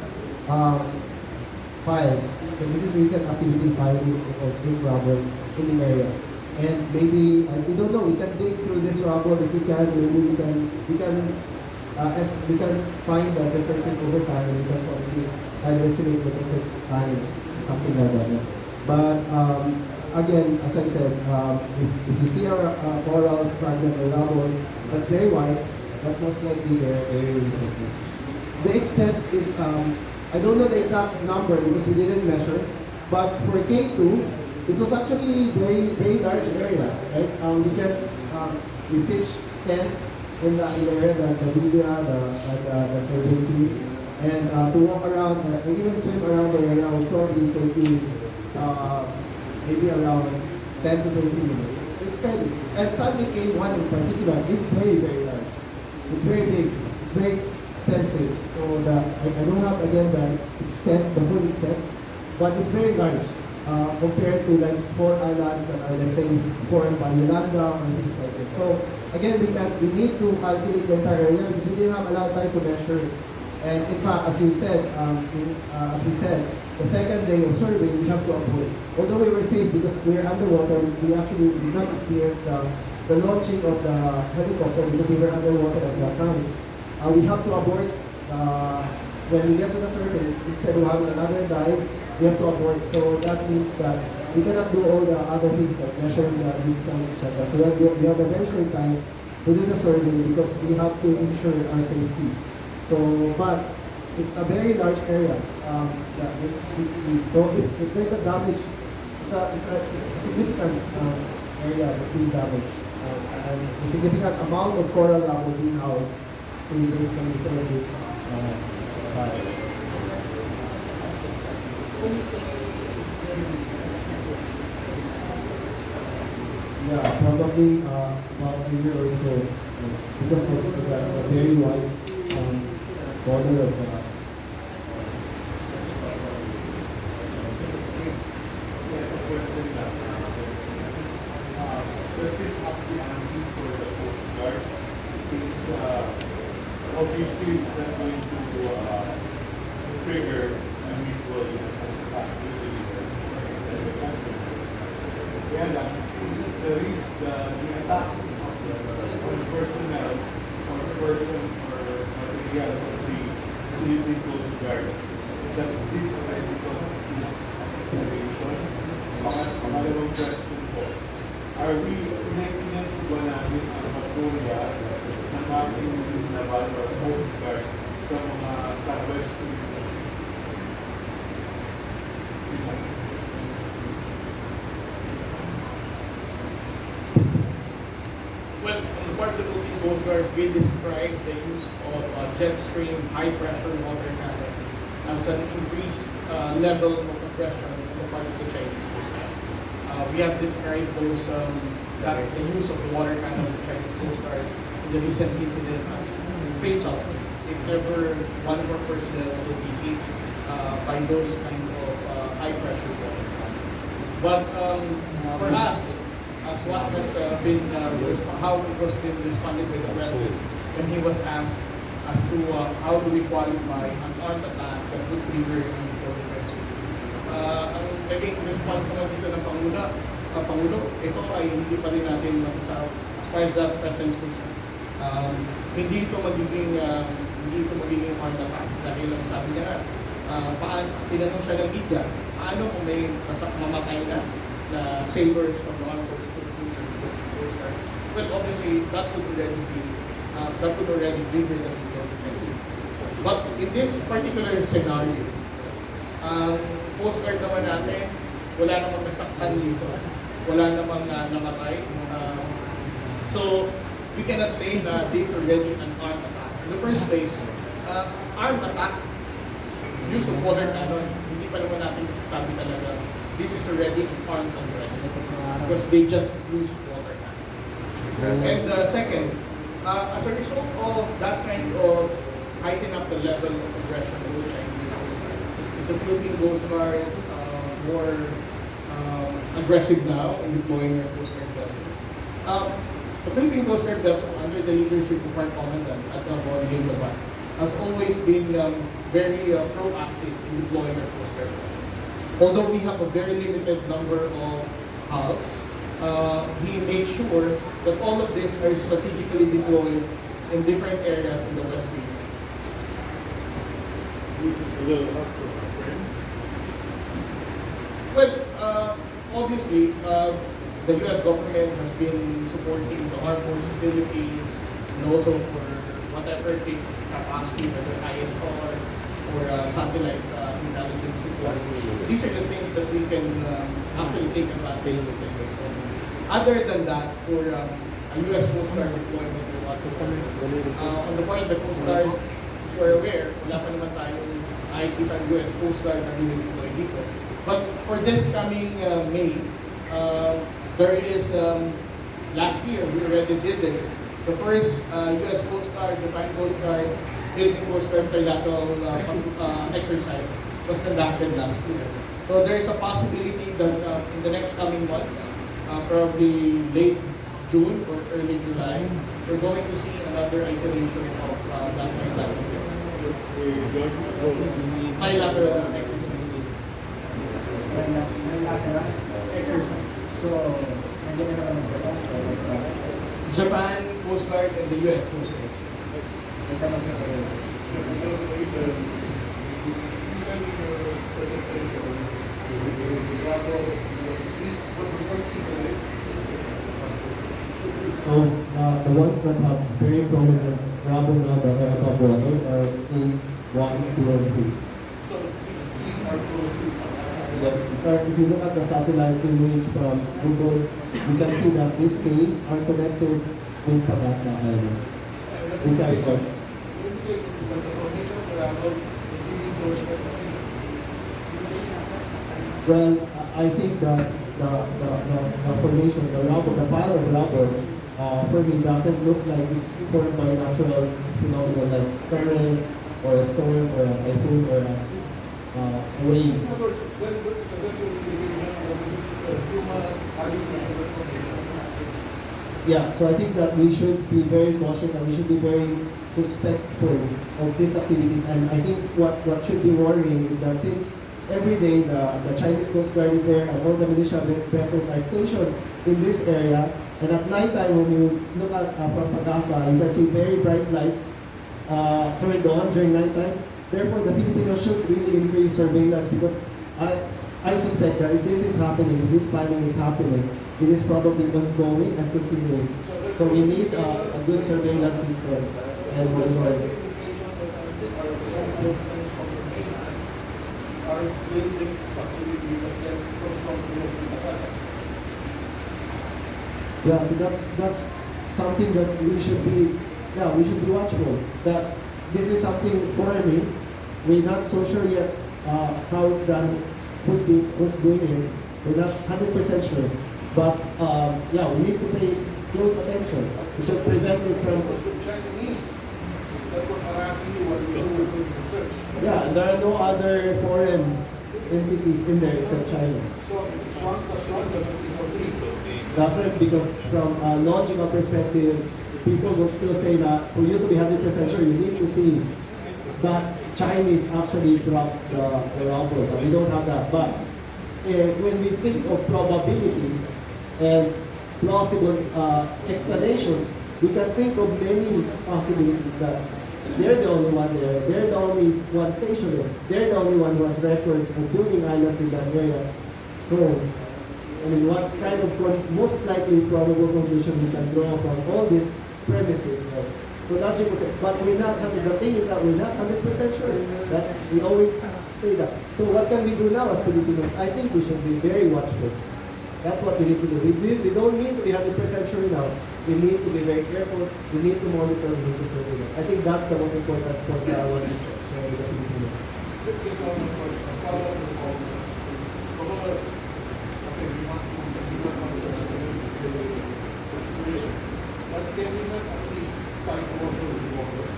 filed. So this is recent activity filing of this rubble in the area. And maybe, we don't know, we can dig through this rubble if we can, maybe we can find the differences over time, and we can probably estimate the difference time, so something like that. Yeah. But again, as I said, if you see our coral fragment or rubble that's very white, that's most likely there very recently. The extent is, I don't know the exact number because we didn't measure, but for K2, it was actually very large area, right? We pitched tent in the area, the media, the survey team, and to walk around, even swim around the area would probably take you maybe around 10 to 20 minutes. So it's kind of, and Sunday K1 in particular is very large. It's very big. It's very extensive. So I don't have again the full extent, but it's very large compared to like small islands that are, let's say, formed by Yolanda or things like this. So again, we need to calculate the entire area because we didn't have a lot of time to measure. And in fact, as we said, the second day of survey, we have to abort. Although we were safe because we were underwater, we actually did not experience the launching of the helicopter because we were underwater at that time. We have to abort when we get to the surface. Instead of having another dive, we have to abort. So that means that we cannot do all the other things like measuring the distance, etc. So we have a very short time to do the survey because we have to ensure our safety. So, but it's a very large area. So if there's a damage, it's a significant area that's being damaged, and a significant amount of coral rubble being out to basically repair this fires. Yeah, probably about a year or so, because of the very wide border of the. There's a question that does this have to be handy for the Coast Guard? Since obviously it's not going to trigger unusual attack and the country. Kaya lang, the attacks on personnel or person or material of the Philippine Coast Guard, does this apply because of excavation? Pangalawang question po, are we connecting ba namin ang Magnolia ng ating naval or Coast Guard sa mga Southwest Philippines? Well, on the part of the Philippine Coast Guard, we describe the use of jet stream high pressure water cannon as an increased level of aggression on the part of the Chinese Coast Guard. We have described the use of the water cannon of the Chinese Coast Guard in the recent incident as fatal if ever one of our personnel will be hit by those kind of high pressure water cannon. But for us, as what has been how it was been responded by the president when he was asked as to how do we qualify an armed attack that would trigger an unusual events. Ang naging response naman dito ng Pangulo, ito ay hindi pa rin natin masasabi as far as the presence concerned. Hindi ito magiging armed attack dahil ang sabi niya tinanong siya ng media, paano kung may mamatay na sailors from the armed forces of the Coast Guard? Well, obviously, that would already trigger the unusual events. But in this particular scenario, Coast Guard naman natin, wala namang nasaktan dito. Wala namang namatay. So, we cannot say that this is already an armed attack. In the first place, armed attack, use of water cannon, hindi pa naman natin masasabi talaga this is already an armed aggression because they just use water cannon. And second, as a result of that kind of heightening up the level of aggression of the Chinese Coast Guard, is the Philippine Coast Guard more aggressive now in deploying their Coast Guard vessels? The Philippine Coast Guard vessel under the leadership of our commandant at the Bonnie has always been very proactive in deploying our Coast Guard vessels. Although we have a very limited number of hulls, he makes sure that all of these are strategically deployed in different areas in the West Philippines. Well, obviously, the U.S. government has been supporting the Armed Forces of the Philippines and also for whatever capacity, whether ISR or satellite intelligence support. These are the things that we can actually take advantage of the U.S. government. Other than that, for a U.S. Coast Guard deployment or whatsoever, on the point of the Coast Guard, as you are aware, wala pa naman tayong nakikita ang U.S. Coast Guard na dinideploy dito. But for this coming May, there is, last year, we already did this, the first U.S. Coast Guard, Japan Coast Guard, Philippine Coast Guard bilateral exercise was conducted last year. So there is a possibility that in the next coming months, probably late June or early July, we're going to see another iteration of that bilateral exercise. Bilateral exercise. Bilateral Exercise. So, nandiyan na naman ng Japan, basta Japan Coast Guard and the U.S. Coast Guard. may tamang kayo. So the ones that have very prominent rubble now that are above water are A's 1, 2, and 3. So these are close to Yes, sir. If you look at the satellite image from Google, you can see that these caves are connected with Pagasa Island. These are it. Well, I think that the formation, the rubble, the pile of rubble, for me doesn't look like it's formed by natural phenomena like current or a storm or a typhoon or a wave. Yeah, so I think that we should be very cautious and we should be very suspectful of these activities. And I think what should be worrying is that since every day the Chinese Coast Guard is there and all the militia vessels are stationed in this area, and at night time when you look at from Pagasa, you can see very bright lights during dawn, during night time. Therefore, the Filipinos should really increase surveillance because I suspect that if this is happening, if this piling is happening, it is probably ongoing and continuing. So we need a good surveillance system and monitoring. Our building facility that can control the Yeah, so that's something that we should be watchful. That this is something foreign me. We're not so sure yet how it's done, who's doing it. We're not 100% sure. But yeah, we need to pay close attention. We should prevent it from. the Chinese that were harassing you when you were doing research. Yeah, and there are no other foreign entities in there except China. So it's 1+1 doesn't equal 3. That's it, because from a logical perspective, people will still say that for you to be 100% sure, you need to see that Chinese actually dropped the rifle, but we don't have that. But when we think of probabilities and plausible explanations, we can think of many possibilities that they're the only one there, they're the only one stationed there, they're the only one who has record of building islands in that area. So, I mean, what kind of most likely probable conclusion we can draw from all these premises, right? So logic was, but we're not, the thing is that we're not 100% sure. We always say that. So what can we do now as Filipinos? I think we should be very watchful. That's what we need to do. We don't need to be 100% sure now. We need to be very careful. We need to monitor, we need to surveillance. I think that's the most important point that I want to share with the Filipinos. Just one more question. Follow up with all. Okay, we want to the situation. But can we not at least fight water with water?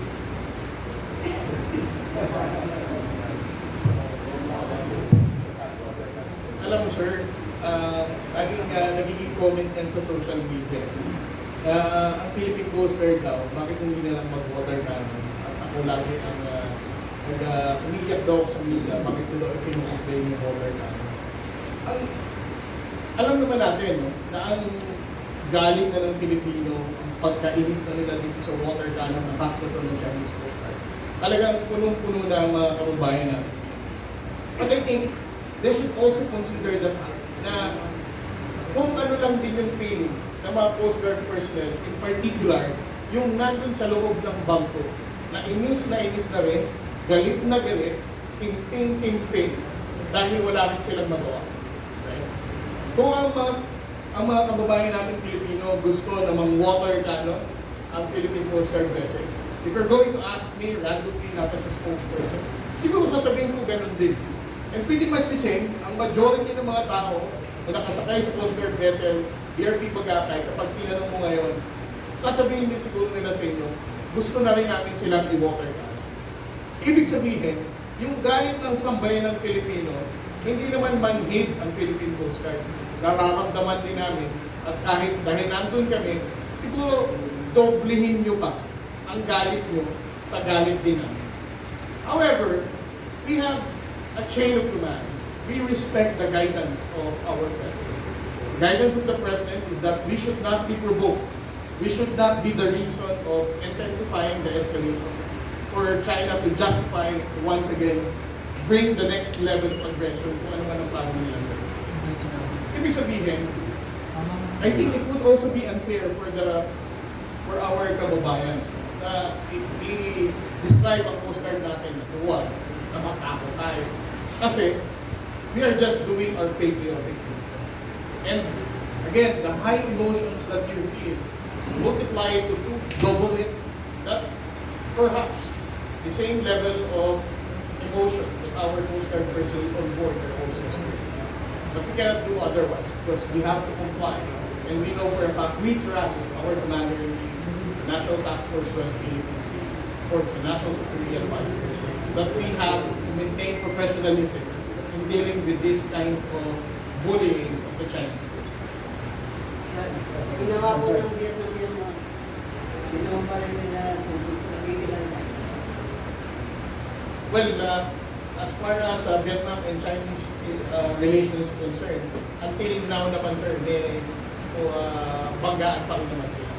Alam mo sir, laging nagiging comment yan sa social media. Ang Philippine Coast Guard daw, bakit hindi na lang mag-water cannon at ako ako lagi ang umiiyak daw ako sa media, bakit ko daw ipinukomplain yung water cannon. Alam naman natin, no, na ang galing na ng Pilipino, ang pagkainis na nila dito sa water cannon na backstop ng Chinese Coast Guard. Talagang punong-puno na ang mga kababayan natin. But I think they should also consider the fact na kung ano lang din yung feeling ng mga Coast Guard personnel, in particular, yung nandun sa loob ng bangko, na inis na rin, galit na galit, ting-ting-ting-ting, dahil wala rin silang magawa. Right? Kung ang mga kababayan natin Pilipino gusto ng mga water cannon, ang Philippine Coast Guard vessel, if you're going to ask me randomly not as a spokesperson, siguro sasabihin ko ganun din. And pretty much the same, ang majority ng mga tao na nakasakay sa Coast Guard vessel, BRP Bagakay, kapag tinanong mo ngayon, sasabihin din siguro nila sa inyo, gusto na rin namin silang i-water cannon. Ibig sabihin, yung galit ng sambayan ng Pilipino, hindi naman manhid ang Philippine Coast Guard. Nararamdaman din namin, at kahit dahil nandun kami, siguro doblehin nyo pa ang galit nyo sa galit din namin. However, we have a chain of command. We respect the guidance of our President. The guidance of the President is that we should not be provoked. We should not be the reason of intensifying the escalation for China to justify, once again, bring the next level of aggression kung ano man ang plano nila. Ibig sabihin, I think it would also be unfair for our kababayan na i-describe ang Coast Guard natin na tuwa, na matakot tayo. Kasi, we are just doing our patriotic duty. And again, the high emotions that you feel, multiply it to 2, double it, that's perhaps the same level of emotion that our Coast Guard personnel on board are also experiencing. But we cannot do otherwise because we have to comply. And we know for a fact, we trust our Commander-in-Chief, the National Task Force West Philippines, or the National Security Advisor, that we have to maintain professionalism in dealing with this kind of bullying of the Chinese Coast. Ginawa ko ng Vietnam yun, ginawa pa rin nila nagigilan na. Well, as far as Vietnam and Chinese relations concerned, until now naman sir, banggaan pa rin naman sila.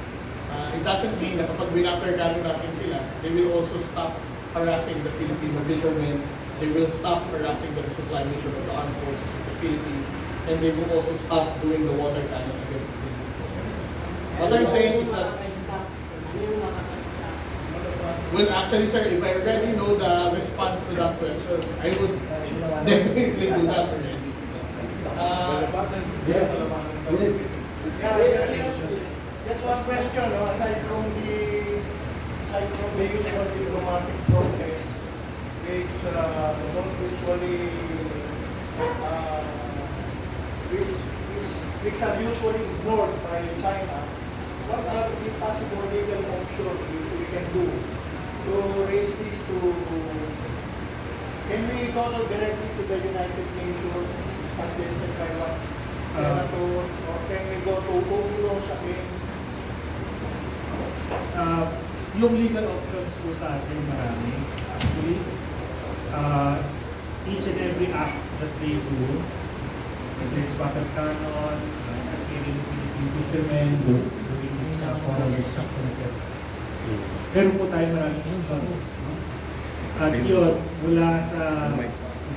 It doesn't mean na kapag winapagano natin sila, they will also stop harassing the Filipino fishermen, they will stop harassing the supply mission of the armed forces of the Philippines, and they will also stop doing the water cannon against the Philippines. What I'm saying is that, well, actually, sir, if I already know the response to that question, I would definitely do that already. Just one question, no? aside from the usual diplomatic protest, which don't usually, which are usually ignored by China, what are the possible legal options we can do to raise this to? Can we go directly to the United Nations, suggested by what Senator, or can we go to UNO again? Yung legal options po sa atin marami. Actually, each and every act that they do, whether it's water cannon, killing Philippine fishermen, doing this coral destruction, meron po tayo maraming options. No? At yun, mula sa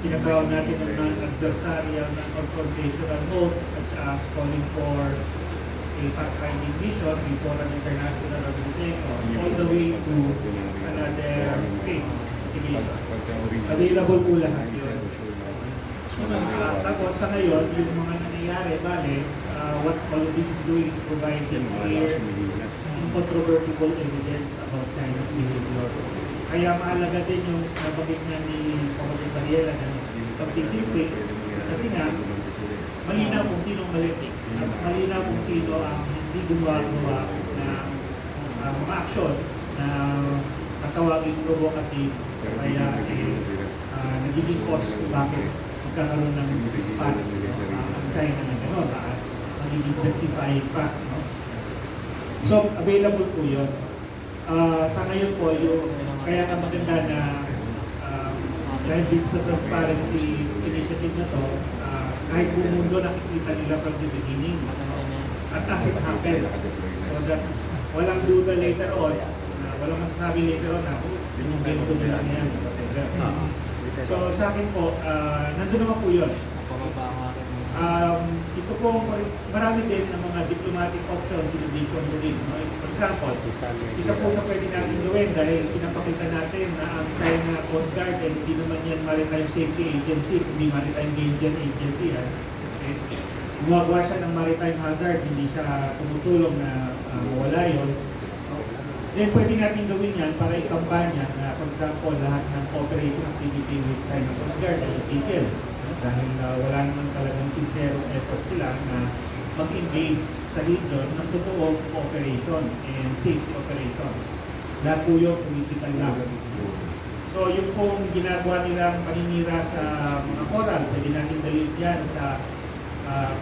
tinatawag natin ng non-adversarial, non-confrontational mode, such as calling for a fact-finding mission before an international organization, all the way to another case. Available po lahat yun. Tapos sa ngayon, yung mga nangyayari, what all of this is doing is providing clear, incontrovertible evidence about China's behavior. Kaya mahalaga din yung nabagit niya ni Kapatid Mariela na pag-tipik, kasi nga, malinaw kung sinong mali. At malinaw kung sino ang hindi gumagawa ng mga aksyon na katawagin provocative, kaya nagiging cause kung bakit magkakaroon ng response ang China na gano'n, magiging justifying pa. No? So, available po yun. Sa ngayon po, kaya nga maganda na dahil dito sa transparency initiative na to, kahit buong mundo nakikita nila from the beginning at as it happens. So that walang duda later on, walang masasabi later on na yung ganito nila na yan. So sa akin po, nandun naman po yun. Ito po, marami din ng mga diplomatic options in addition to this. No? For example, isa po sa pwede natin gawin dahil pinapakita natin na ang China Coast Guard ay hindi naman yan Maritime Safety Agency, hindi Maritime Danger Agency. Okay? Gumagawa siya ng maritime hazard, hindi siya tumutulong na mawala yun. Then pwede natin gawin yan para ikampanya na, for example, lahat ng cooperation activity with China Coast Guard ay itigil. Dahil wala naman talagang sincere effort sila na mag-engage sa region ng totoong cooperation and safety operations. Lahat po yung political lang. So yung pong ginagawa nilang paninira sa mga coral, pwede natin dalhin yan sa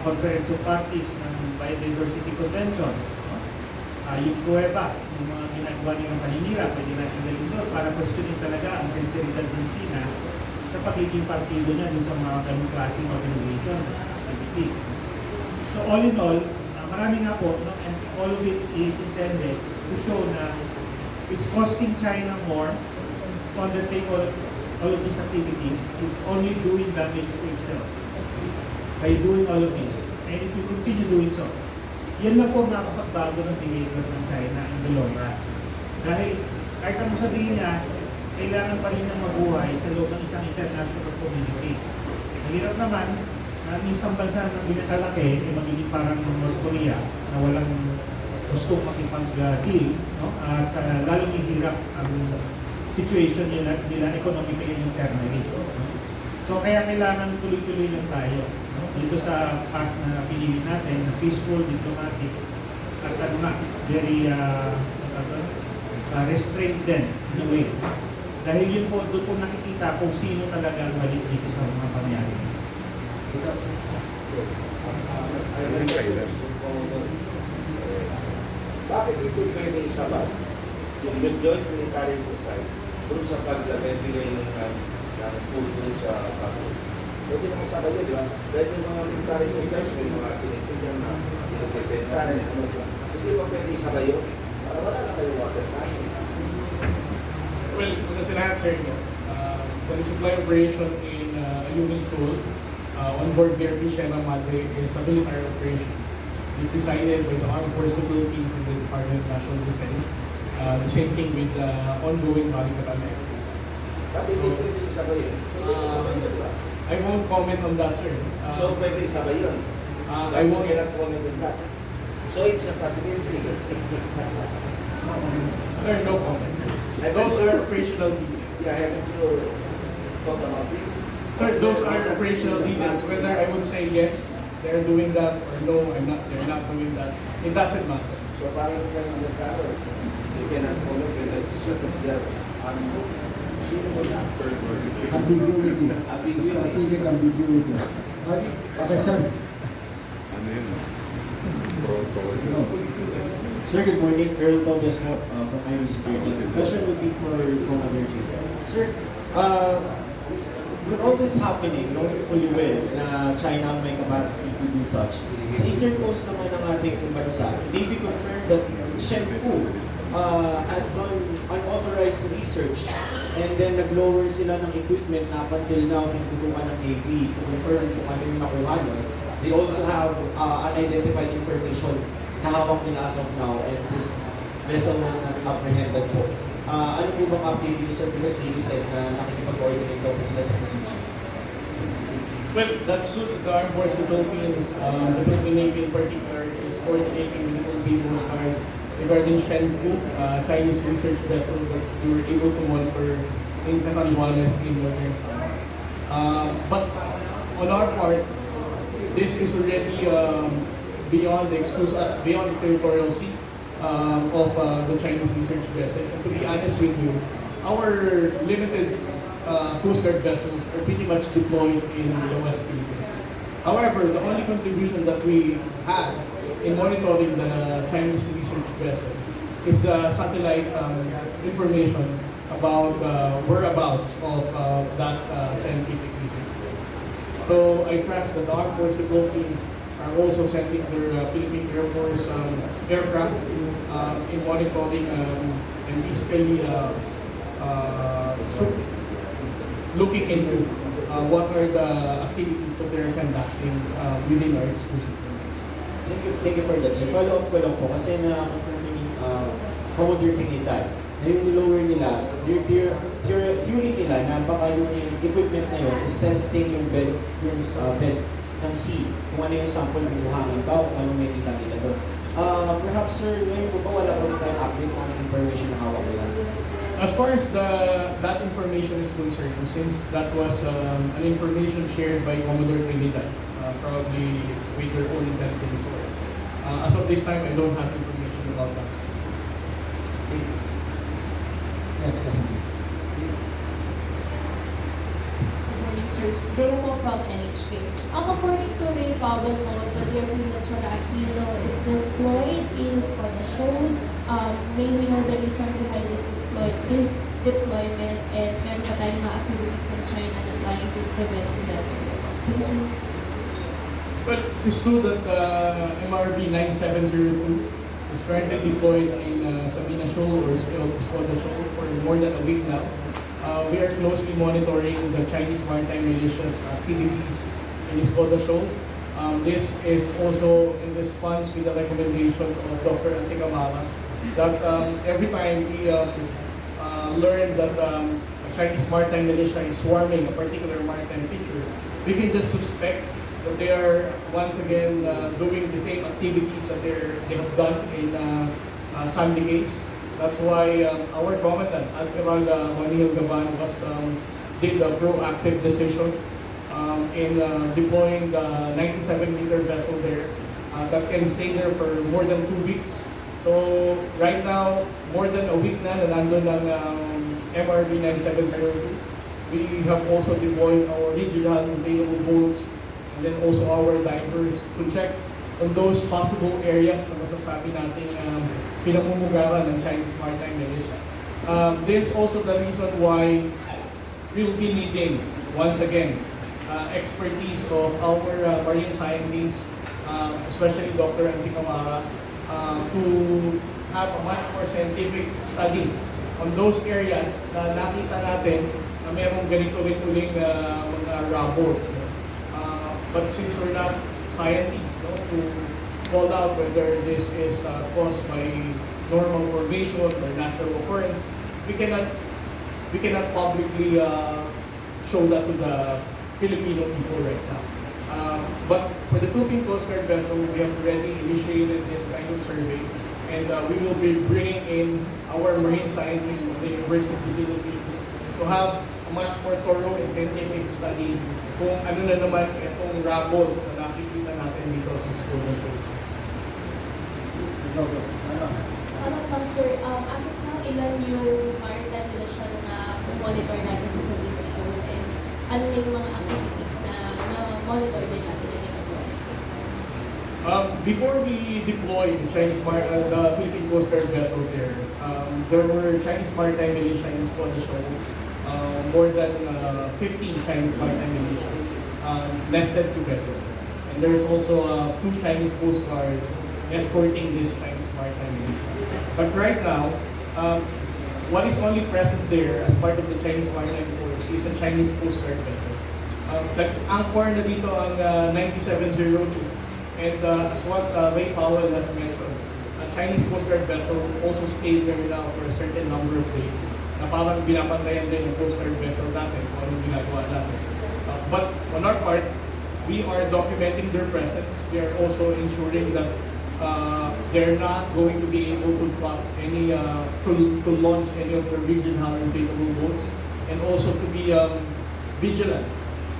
Conference of Parties ng Biodiversity Convention. Yung kuweba, yung mga ginagawa nilang paninira, pwede natin dalhin doon para questionin talaga ang sinceridad ng China sa pagiging partido niya sa mga ganung klaseng organizations and activities. So all in all, marami nga po, no, and all of it is intended to show na it's costing China more to undertake all of these activities, is only doing damage to itself by doing all of this. And if you continue doing so, yan lang po makakapagbago ng behavior ng China in the long run. Dahil kahit anong sabihin niya, kailangan pa rin niyang mabuhay sa loob ng isang international community. Mahirap naman na isang bansa na binakalaki ay magiging parang North Korea na walang gustong makipag-deal, no? At lalong ihirap ang situation nila economically and internally. So kaya kailangan tuloy-tuloy lang tayo, no? Dito sa path na pinili natin, na peaceful, diplomatic, at very restrained din in a way. Dahil yun po, doon po nakikita kung sino talaga ang mali dito sa mga pangyayari. Bakit ito pwede isabay? Yung joint military exercise doon sa pagbigay ng food doon sa bago. Pwede naman sabay yun, di ba? Dahil yung mga military exercise, may mga tinitigyan na pinadepensahan. Hindi ba pwede isabay yun? Para wala na kayo water time. Well, as an answer, the resupply operation in Ayungin Shoal on board BRP Sierra Madre is a military operation. It's decided by the Armed Forces of the Philippines and the Department of National Defense. The same thing with the ongoing Balikatan exercise. Bakit hindi pwede isabay yun? I won't comment on that, sir. So pwede isabay yun? I won't. Cannot comment on that. So it's a possibility. There are no comment. Those are operational details. Yeah, I have to talk about it. Sir, those are operational details. Whether I would say yes, they're doing that, or no, they're not doing that, it doesn't matter. So parang kayong merkado, you cannot comment whether it's sort of their Ambiguity. Strategic ambiguity. Pakistan. Sir, good morning. Earl Tobias mo from Ivy Security. The question would be for Kong Averji. Sir, with all this happening, knowing fully well na China may capacity to do such, sa eastern coast naman ng ating bansa, may be confirmed that Shenku had done unauthorized research and then nag-lower sila ng equipment na up until now tinututukan ng Navy to confirm kung ano yung nakuha nun. They also have unidentified information na hawak nila as of now, and this vessel was not apprehended po. Ano po bang update dito, sir? Because Navy said na nakikipag-coordinate daw po sila sa position. Well, that's the Armed Forces of the Philippines, the Philippine Navy in particular, is coordinating with the Philippine Coast Guard regarding Shenku, Chinese research vessel that we were able to monitor in Catanduanes in northern Samar. But on our part, this is already beyond the territorial sea of the Chinese research vessel. And to be honest with you, our limited Coast Guard vessels are pretty much deployed in the West Philippines. However, the only contribution that we had in monitoring the Chinese research vessel is the satellite information about whereabouts of that scientific research. So I trust that the Armed Forces of the Philippines are also sending their Philippine Air Force aircraft in monitoring and basically looking into what are the activities that they're conducting within our exclusive domain. Thank you for that. So follow up ko lang po kasi na-confirm ni Commodore Trinidad na yung nilower nila, theory nila na baka yung equipment na yun is testing yung bed ng sea, kung ano yung sample ng buhangin ba, kung ano may kita nila doon. Perhaps sir, ngayon po ba wala pa rin tayong update kung ano information na hawak nila? As far as that information is concerned, since that was an information shared by Commodore Trinidad, probably with their own intelligence source. As of this time, I don't have information about that. Yes, question please. Good morning, sir. Dale po from NHK. According to Ray Powell po, the rear wheel na Aquino is deployed in Skoda Shoal. May we know the reason behind this deployment and meron pa tayong mga activities ng China na trying to prevent that area? Thank you. Well, it's true that MRB 9702 is currently deployed in Sabina Shoal or Skoda Shoal for more than a week now. We are closely monitoring the Chinese maritime militia's activities in Skoda Shoal. This is also in response with the recommendation of Dr. Antikamara that every time we learn that a Chinese maritime militia is swarming a particular maritime feature, we can just suspect that they are once again doing the same activities that they have done in Sandy Case. That's why our commandant, Admiral Juanil Gaban, did a proactive decision in deploying the 97-meter vessel there that can stay there for more than 2 weeks. So right now, more than a week na nandun ng MRB 9702. We have also deployed our regional available boats and then also our divers to check on those possible areas na masasabi natin pinamumugaran ng Chinese maritime militia. This is also the reason why we will be needing, once again, expertise of our marine scientists, especially Dr. Antikamara, to have a much more scientific study on those areas na nakita natin na mayroong ganito rin uling mga robots. But since we're not scientists, to call out whether this is caused by normal formation or natural occurrence, we cannot publicly show that to the Filipino people right now. But for the Philippine Coast Guard vessel, we have already initiated this kind of survey, and we will be bringing in our marine scientists from the University of the Philippines to have a much more thorough and scientific study kung ano na naman itong robots na nakikita natin dito sa Skoda Shoal. Ano pa, sir, as of now, ilan yung maritime militia na monitor natin sa Sabina Shoal and ano na yung mga activities na monitor din natin na monitor? Before we deployed the Philippine Coast Guard vessel there were Chinese maritime militia in Skoda Shoal, more than 15 Chinese maritime militia nested together. And there's also 2 Chinese Coast Guard escorting this Chinese maritime militia. But right now, what is only present there as part of the Chinese Maritime Force is a Chinese Coast Guard vessel. Nag-anchor na dito ang 9702. And as what Ray Powell has mentioned, a Chinese Coast Guard vessel also stayed there now for a certain number of days. Na parang binabantayan din yung Coast Guard vessel natin kung anong ginagawa natin. But on our part, we are documenting their presence. We are also ensuring that they're not going to be able to to launch any of their regional inflatable boats, and also to be vigilant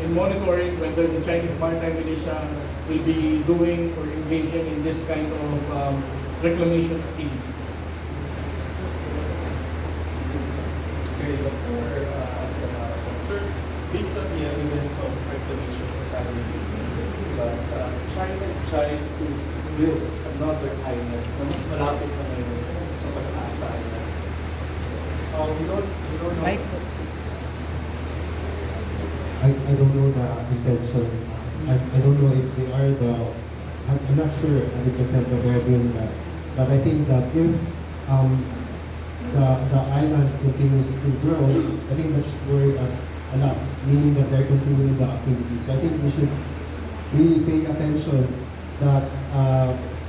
in monitoring whether the Chinese maritime militia will be doing or engaging in this kind of reclamation activities. Okay, Dr. Sir, based on the evidence of reclamation sa Sandy Bay, China is trying to build another island na mas malapit na ngayon sa Pag-asa Island. We don't know. I don't know the intention. I don't know if they are I'm not sure 100% that they're doing that. But I think that if the island continues to grow, I think that should worry us a lot, meaning that they're continuing the activity. So I think we should really pay attention that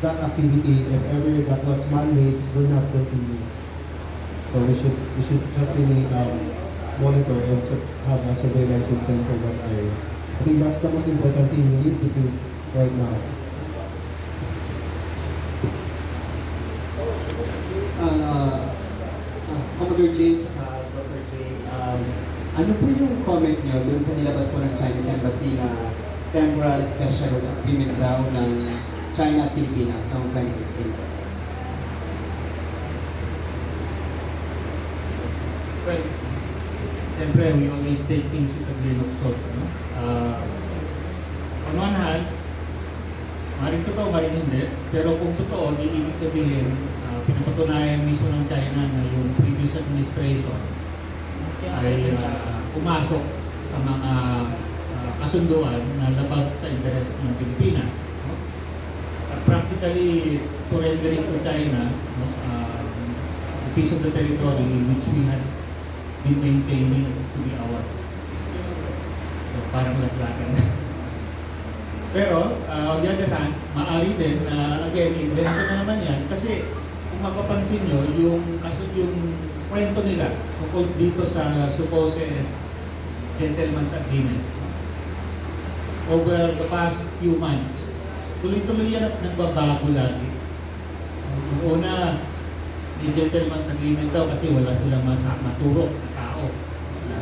that activity, if ever that was man-made, will not continue. So we should just really monitor and have a surveillance system for that area. I think that's the most important thing we need to do right now. Commodore James at Dr. J, ano po yung comment niyo dun sa nilabas po ng Chinese Embassy na temporal special agreement daw ng China at Pilipinas noong 2016? Well, siyempre, we always take things with a grain of salt. No? On one hand, maring totoo, maring hindi. Pero kung totoo, di ibig sabihin, pinapatunayan mismo ng China na yung previous administration ay pumasok sa mga kasunduan na labag sa interes ng Pilipinas. No? At practically surrendering to China a piece of the territory which we had been maintaining to be ours. So parang laglagan. Pero on the other hand, maaari din na again, invento na naman yan kasi kung mapapansin nyo, yung kwento nila tungkol dito sa supposed gentleman's agreement over the past few months, tuloy-tuloy yan at nagbabago lagi. Yung una, yung gentleman's agreement daw kasi wala silang maturo na tao na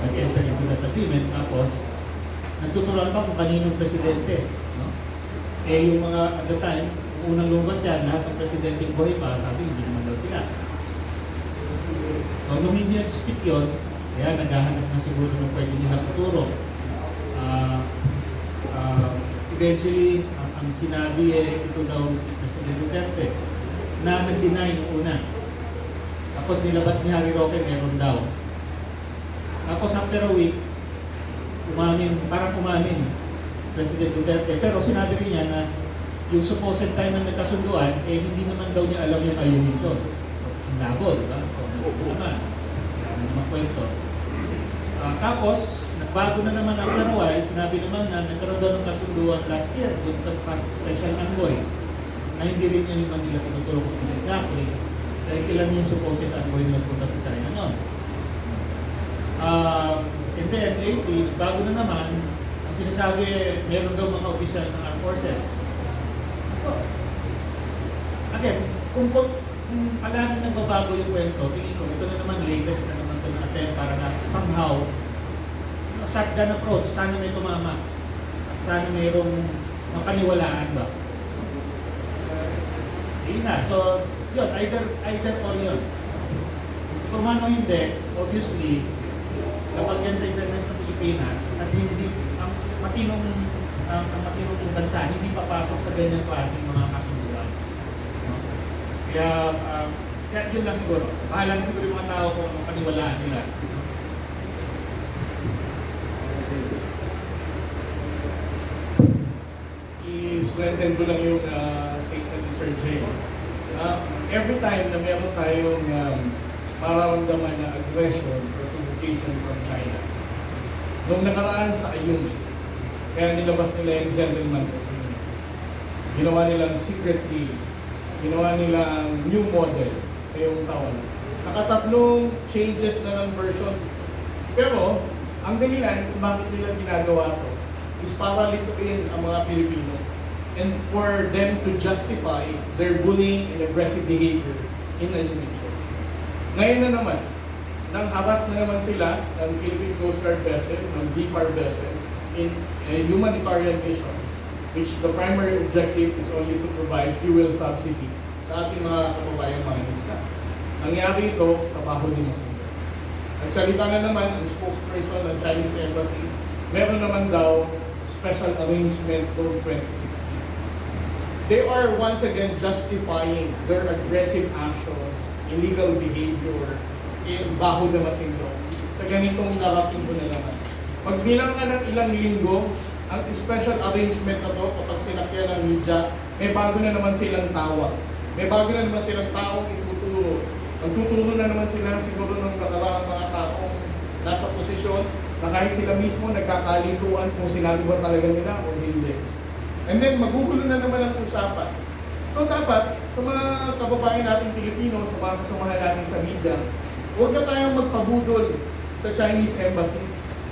nag-enter into that agreement, tapos nagtuturuan pa kung kaninong presidente. No? Yung mga at the time, unang lumabas yan, lahat ng presidenteng buhay pa, sabi hindi naman daw sila. So nung hindi nag-stick yun, kaya naghahanap na siguro ng pwede nilang tuturo. Eventually, ang sinabi ito daw si President Duterte na nag-deny nung una. Tapos nilabas ni Harry Roque, meron daw. Tapos after a week, parang umamin President Duterte. Pero sinabi rin niya na yung supposed time na nagkasunduan, hindi naman daw niya alam yung ayunisyon. So, ang labo, di ba? So, naman. Kaya naman kwento. Tapos, nagbago na naman after a while, sinabi naman na nagkaroon daw ng kasunduan last year dun sa special envoy na hindi rin niya naman nila tinuturo kung sino exactly. Dahil ilan yung supposed envoy nila punta sa China noon. And then, lately, nagbago na naman, ang sinasabi, meron daw mga opisyal ng armed forces. So, again, kung palagi nagbabago yung kwento, tingin ko, ito na naman latest na naman ito na attempt para na somehow, shotgun approach, sana may tumama. Sana mayroong mapaniwalaan ba? Yun nga, so, yun, either or yun. So, kung ano hindi, obviously, kapag yan sa interest ng Pilipinas, at hindi, ang matinong bansa, hindi papasok sa ganyan klaseng mga kasunduan. No? Kaya yun lang siguro. Bahala na siguro yung mga tao kung anong paniwalaan nila. I-strengthen ko lang yung statement ni Sir Jay. Every time na meron tayong mararamdaman na aggression or provocation from China, nung nakaraan sa Ayungin, kaya nilabas nila yung gentleman's agreement. Ginawa nilang secret deal. Ginawa nilang new model ngayong taon. Nakatatlong changes na ng version. Pero, ang dahilan kung bakit nila ginagawa to is para lituin ang mga Pilipino and for them to justify their bullying and aggressive behavior in Indonesia. Ngayon na naman, nang haras na naman sila ng Philippine Coast Guard vessel, ng DFAR vessel, in a humanitarian mission, which the primary objective is only to provide fuel subsidy sa ating mga kababayang mga isla. Nangyari ito sa Bajo de Masinloc. Nagsalita na naman ang spokesperson ng Chinese Embassy, meron naman daw special arrangement for 2016. they are once again justifying their aggressive actions, illegal behavior, baho na masinglo sa ganitong narating ko na naman. Pagbilang ka ng ilang linggo, ang special arrangement na to, kapag sinakyan ng media, may bago na naman silang tawa. May bago na naman silang taong ituturo. Magtuturo na naman sila siguro ng nakaraang mga taong nasa posisyon na kahit sila mismo nagkakalituan kung sinabi ba talaga nila o hindi. And then magugulo na naman ang usapan. So dapat, sa mga kababayan nating Pilipino, sa mga kasamahan natin sa media, huwag na tayong magpabudol sa Chinese Embassy.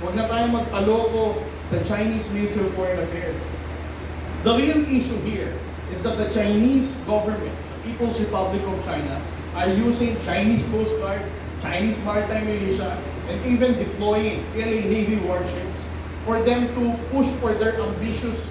Huwag na tayong magpaloko sa Chinese Ministry of Foreign Affairs. The real issue here is that the Chinese government, People's Republic of China, are using Chinese Coast Guard, Chinese Maritime Militia, and even deploying PLA Navy warships for them to push for their ambitious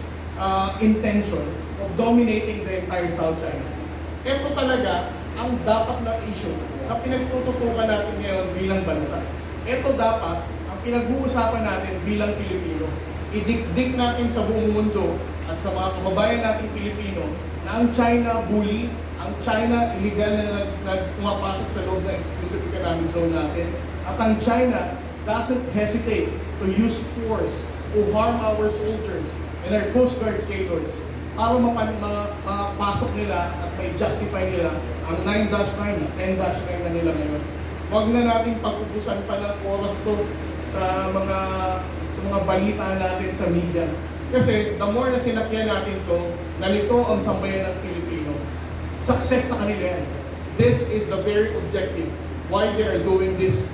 intention of dominating the entire South China Sea. Ito talaga ang dapat na issue na pinagtututukan natin ngayon bilang bansa. Ito dapat ang pinag-uusapan natin bilang Pilipino. Idikdik natin sa buong mundo at sa mga kababayan nating Pilipino na ang China bully, ang China illegal na pumapasok sa loob ng exclusive economic zone natin, at ang China doesn't hesitate to use force to harm our soldiers and our Coast Guard sailors para mapasok nila at may justify nila ang 9-9 na 10-9 na nila ngayon. Huwag na natin pagpupusan pa ng oras to sa mga balita natin sa media. Kasi the more na sinakyan natin to, nalito ang sambayan ng Pilipino, success sa kanila yan. This is the very objective why they are doing this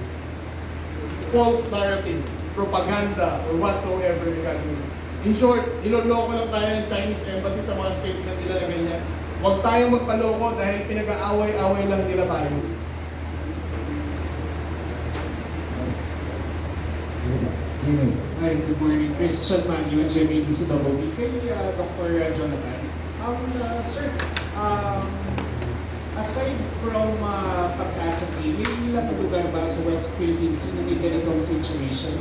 false narrative, propaganda, or whatsoever regarding it. In short, niloloko lang tayo ng Chinese Embassy sa mga statement nila na ganyan. Huwag tayong magpaloko dahil pinag-aaway-away lang nila tayo. Jimmy. Hi, good morning. Christian Manio, JMADCWB. Kay Dr. Jonathan. Sir, aside from Pag-asa Team, may ilang lugar ba sa West Philippines na may ganitong situation?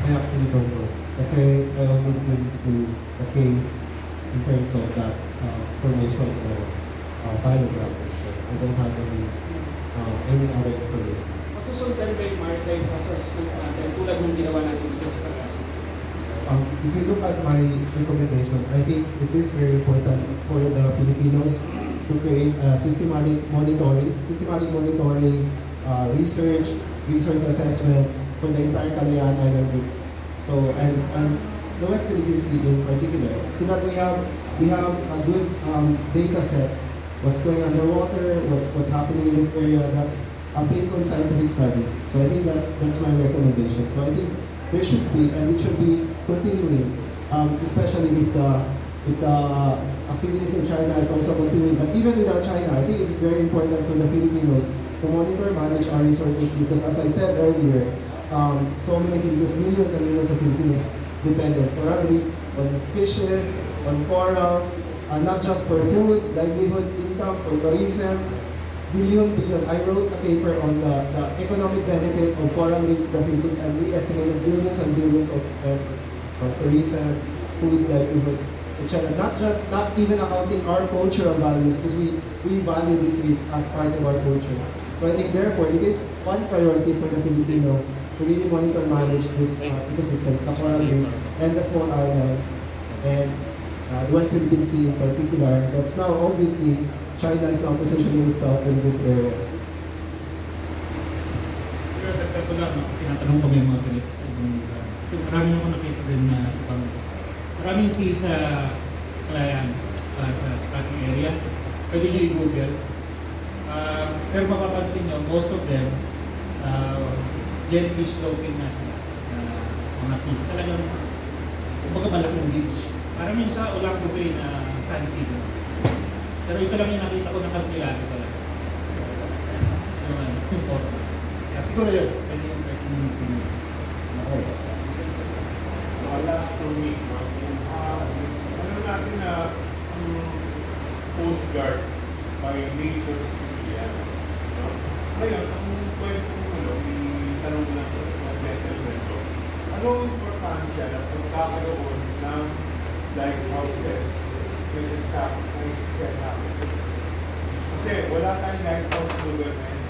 I actually don't know. Kasi I only been to the cave in terms of that formation or biography. I don't have any other information. Masusundan ba yung maritime assessment natin tulad ng ginawa natin dito sa Pag-asa? If you look at my recommendation, I think it is very important for the Filipinos to create systematic monitoring, research assessment for the entire Kalayaan Island group. So and the West Philippines Sea in particular, so that we have a good data set. What's going underwater, what's happening in this area, that's based on scientific study. So I think that's my recommendation. So I think there should be, and it should be continuing, especially if the activities in China is also continuing. But even without China, I think it's very important for the Filipinos to monitor, manage our resources, because as I said earlier, so many Filipinos, millions and millions of Filipinos depend on fishes, on corals, not just for food, livelihood, income, for tourism, billion. I wrote a paper on the economic benefit of coral reefs to the Philippines, and we estimated billions and billions of pesos for tourism, food, livelihood, etc. Not even accounting our cultural values, because we value these reefs as part of our culture. So I think therefore it is one priority for the Filipino to really monitor and manage this ecosystems, the coral reefs and the small islands, and the West Philippine Sea in particular. That's now obviously China is now positioning itself in this area. Pero dagdag ko lang, sinatanong ko yung mga ganito sa ibang lugar. So marami naman nakita din na ibang maraming case sa Kalayaan, sa tracking area. Pwede nyo i-google. Pero mapapansin nyo, most of them, gently sloping na sila. Mga case talagang, kumbaga malaking beach. Parang yun sa Ulang Bubay na San Pedro. Pero ito lang yung nakita ko na kantilado talaga. Yung photo. Kaya siguro yun. Pwede yung tingin. Okay. Last for me, ano natin na Coast Guard by nature is civilian. Ngayon, ang pwede kong itanong lang sa gentleman ko, Anong importansya na pagkakaroon ng lighthouses na set up? Kasi wala tayong lighthouse government,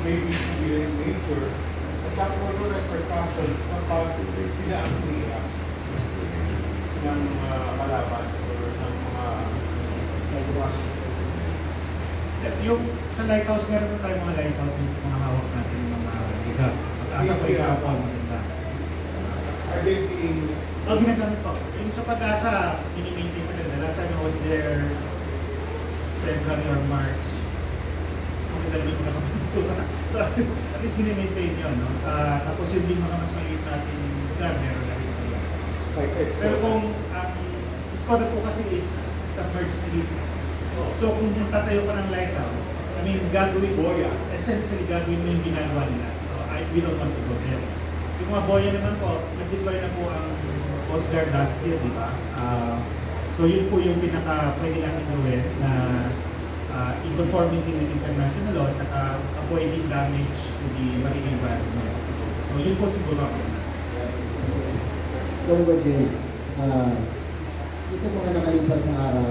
maybe civil in nature, at saka wala repercussions kapag sila ang kuya ng kalaban or ng mga kagawas. Yung sa lighthouse, meron na tayong mga lighthouse din sa mga hawak natin ng mga ligat. Pag-asa for example, maganda. Are they being... Ginagamit po. Yung sa pag-asa, mini-maintain ko din. The last time I was there, February or March, maganda ko nakapuntura. So, at least mini-maintain yun, no? Tapos yung din mga mas maliit natin lugar, meron na rin sila. Pero kung ang Skoda po kasi is submerged city. So kung tatayo ka ng lighthouse, I mean, gagawin boya, essentially gagawin mo yung ginagawa nila. So we don't want to go there. Yung mga boya naman po, nag-deploy na po ang Coast Guard last year, di ba? So yun po yung pinaka pwede natin gawin na in conformity with international law at saka avoiding damage to the marine environment. So yun po siguro ako. Senator Jay, ito mga nakalipas na araw,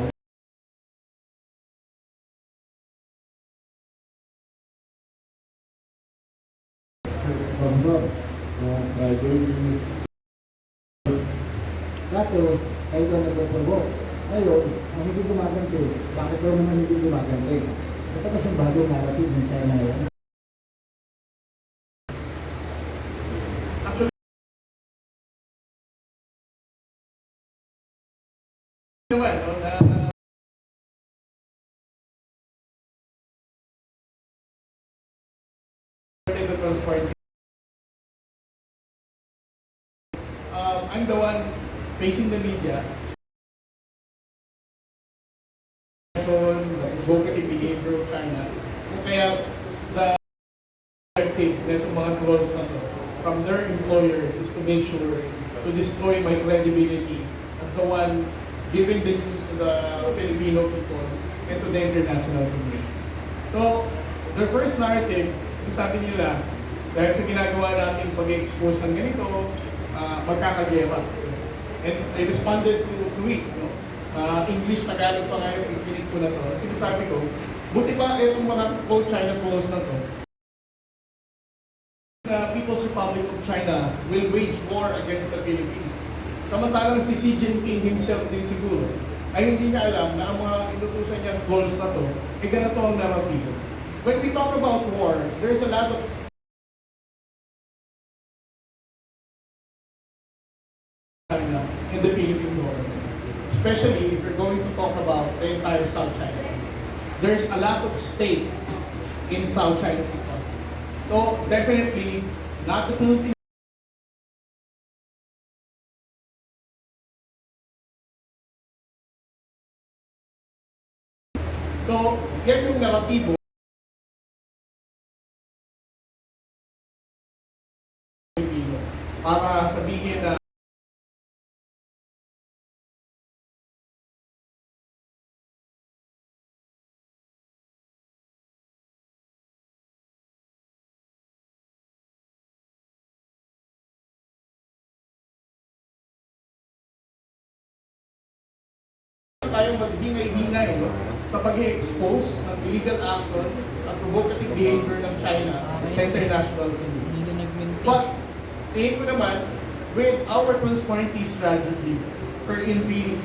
Governor, Friday, dati, kayo daw nagpo-provoke. Ngayon, ang hindi gumaganti, bakit daw naman hindi gumaganti? Ito kasi yung bagong narrative ng China ngayon. Naman, no, na the transparency. I'm the one facing the media. The provocative behavior of China. Kaya the objective na itong mga trolls na to from their employers is to make sure to destroy my credibility as the one giving the news to the Filipino people and to the international community. So, their first narrative, sabi nila, dahil sa ginagawa natin pag-expose ng ganito, magkakagera. And I responded to it. No? English, Tagalog pa ngayon, ipinig ko na to. Sinasabi ko, buti pa itong mga pro-China polls na to, the People's Republic of China will wage war against the Philippines. Samantalang si Xi Jinping himself din siguro, ay hindi niya alam na ang mga inutusan niyang goals na to, ay ganito ang naratibo. When we talk about war, there's a lot of China in the Philippine government. Especially if you're going to talk about the entire South China Sea. There's a lot of stake in South China Sea. So definitely not the Philippines. So yan yung naratibo para sabihin na tayong maghingay-hingay sa pag-expose ng illegal action at provocative behavior ng China sa international community. But, tingin ko naman, with our transparency strategy, wherein we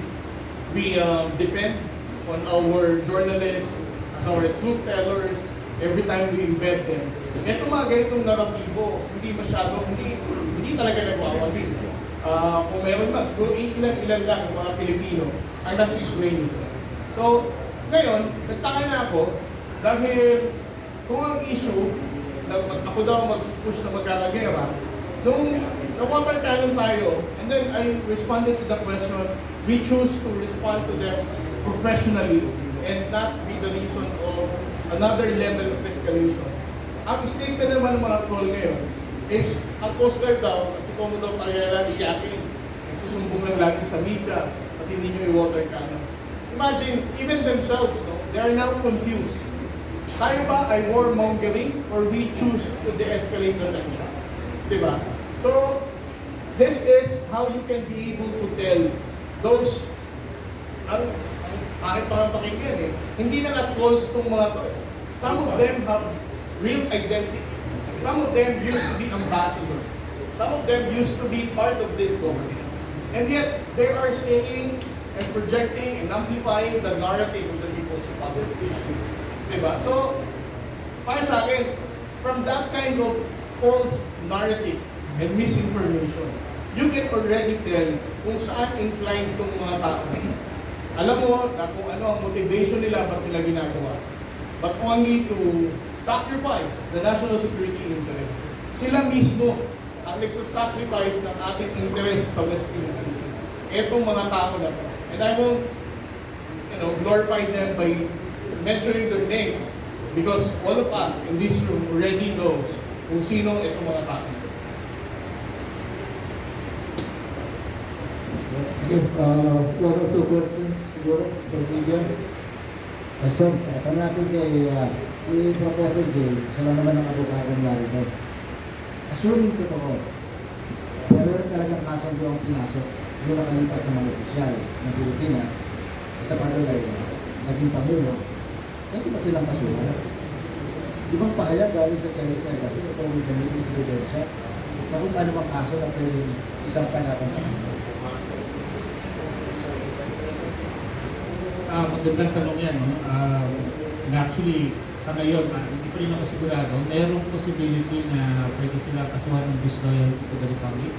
depend on our journalists as our truth tellers every time we embed them. Ito mga ganitong naratibo, hindi talaga nagwawagi. Kung meron ba, siguro ilan lang mga Pilipino ang nagsisway nito. So, ngayon, nagtaka na ako dahil kung ang issue na ako daw mag-push na magkakagera, nung nawabaltanan tayo, and then I responded to the question, we choose to respond to them professionally and not be the reason of another level of escalation. Ang statement naman ng mga troll ngayon is ang Coast Guard daw at si Commodore Pariela iyakin. Nagsusumbong lang lagi sa media at hindi nyo i-water cannon. Imagine, even themselves, no, they are now confused. Tayo ba ay warmongering or we choose to de-escalate the tension? Diba? So So, this is how you can be able to tell those, ang pangit pa pakinggan eh, hindi na nga trolls tong mga to. Some of them have real identity. Some of them used to be ambassador. Some of them used to be part of this government. And yet, they are saying and projecting and amplifying the narrative of the People's Republic. Diba? So, para sa akin, from that kind of false narrative and misinformation, you can already tell kung saan inclined itong mga tao. Alam mo na kung ano ang motivation nila, ba't nila ginagawa. But only to sacrifice the national security interest. Sila mismo ang nagsasacrifice ng ating interest sa West Philippines. Etong mga tao na to. And I won't, glorify them by mentioning their names because all of us in this room already knows kung sino itong mga tao. Okay, one or two questions siguro for media. So, tanong natin kay si Professor J, siya lang naman ang abogado narito. Assuming totoo, na meron talagang kasong doon pinasok, yung nakalipas sa mga opisyal ng Pilipinas, sa Panulay, naging Pangulo, hindi ba silang kasuhan? Di bang pahayag galing sa Chinese Embassy na pwedeng gamitin yung ebidensya sa kung ano mang kaso na pwedeng isampan natin sa kanila? Magandang tanong yan. No? Actually, sa ngayon, hindi pa rin ako sigurado, mayroong possibility na pwede sila kasuhan ng disloyalty to the Republic.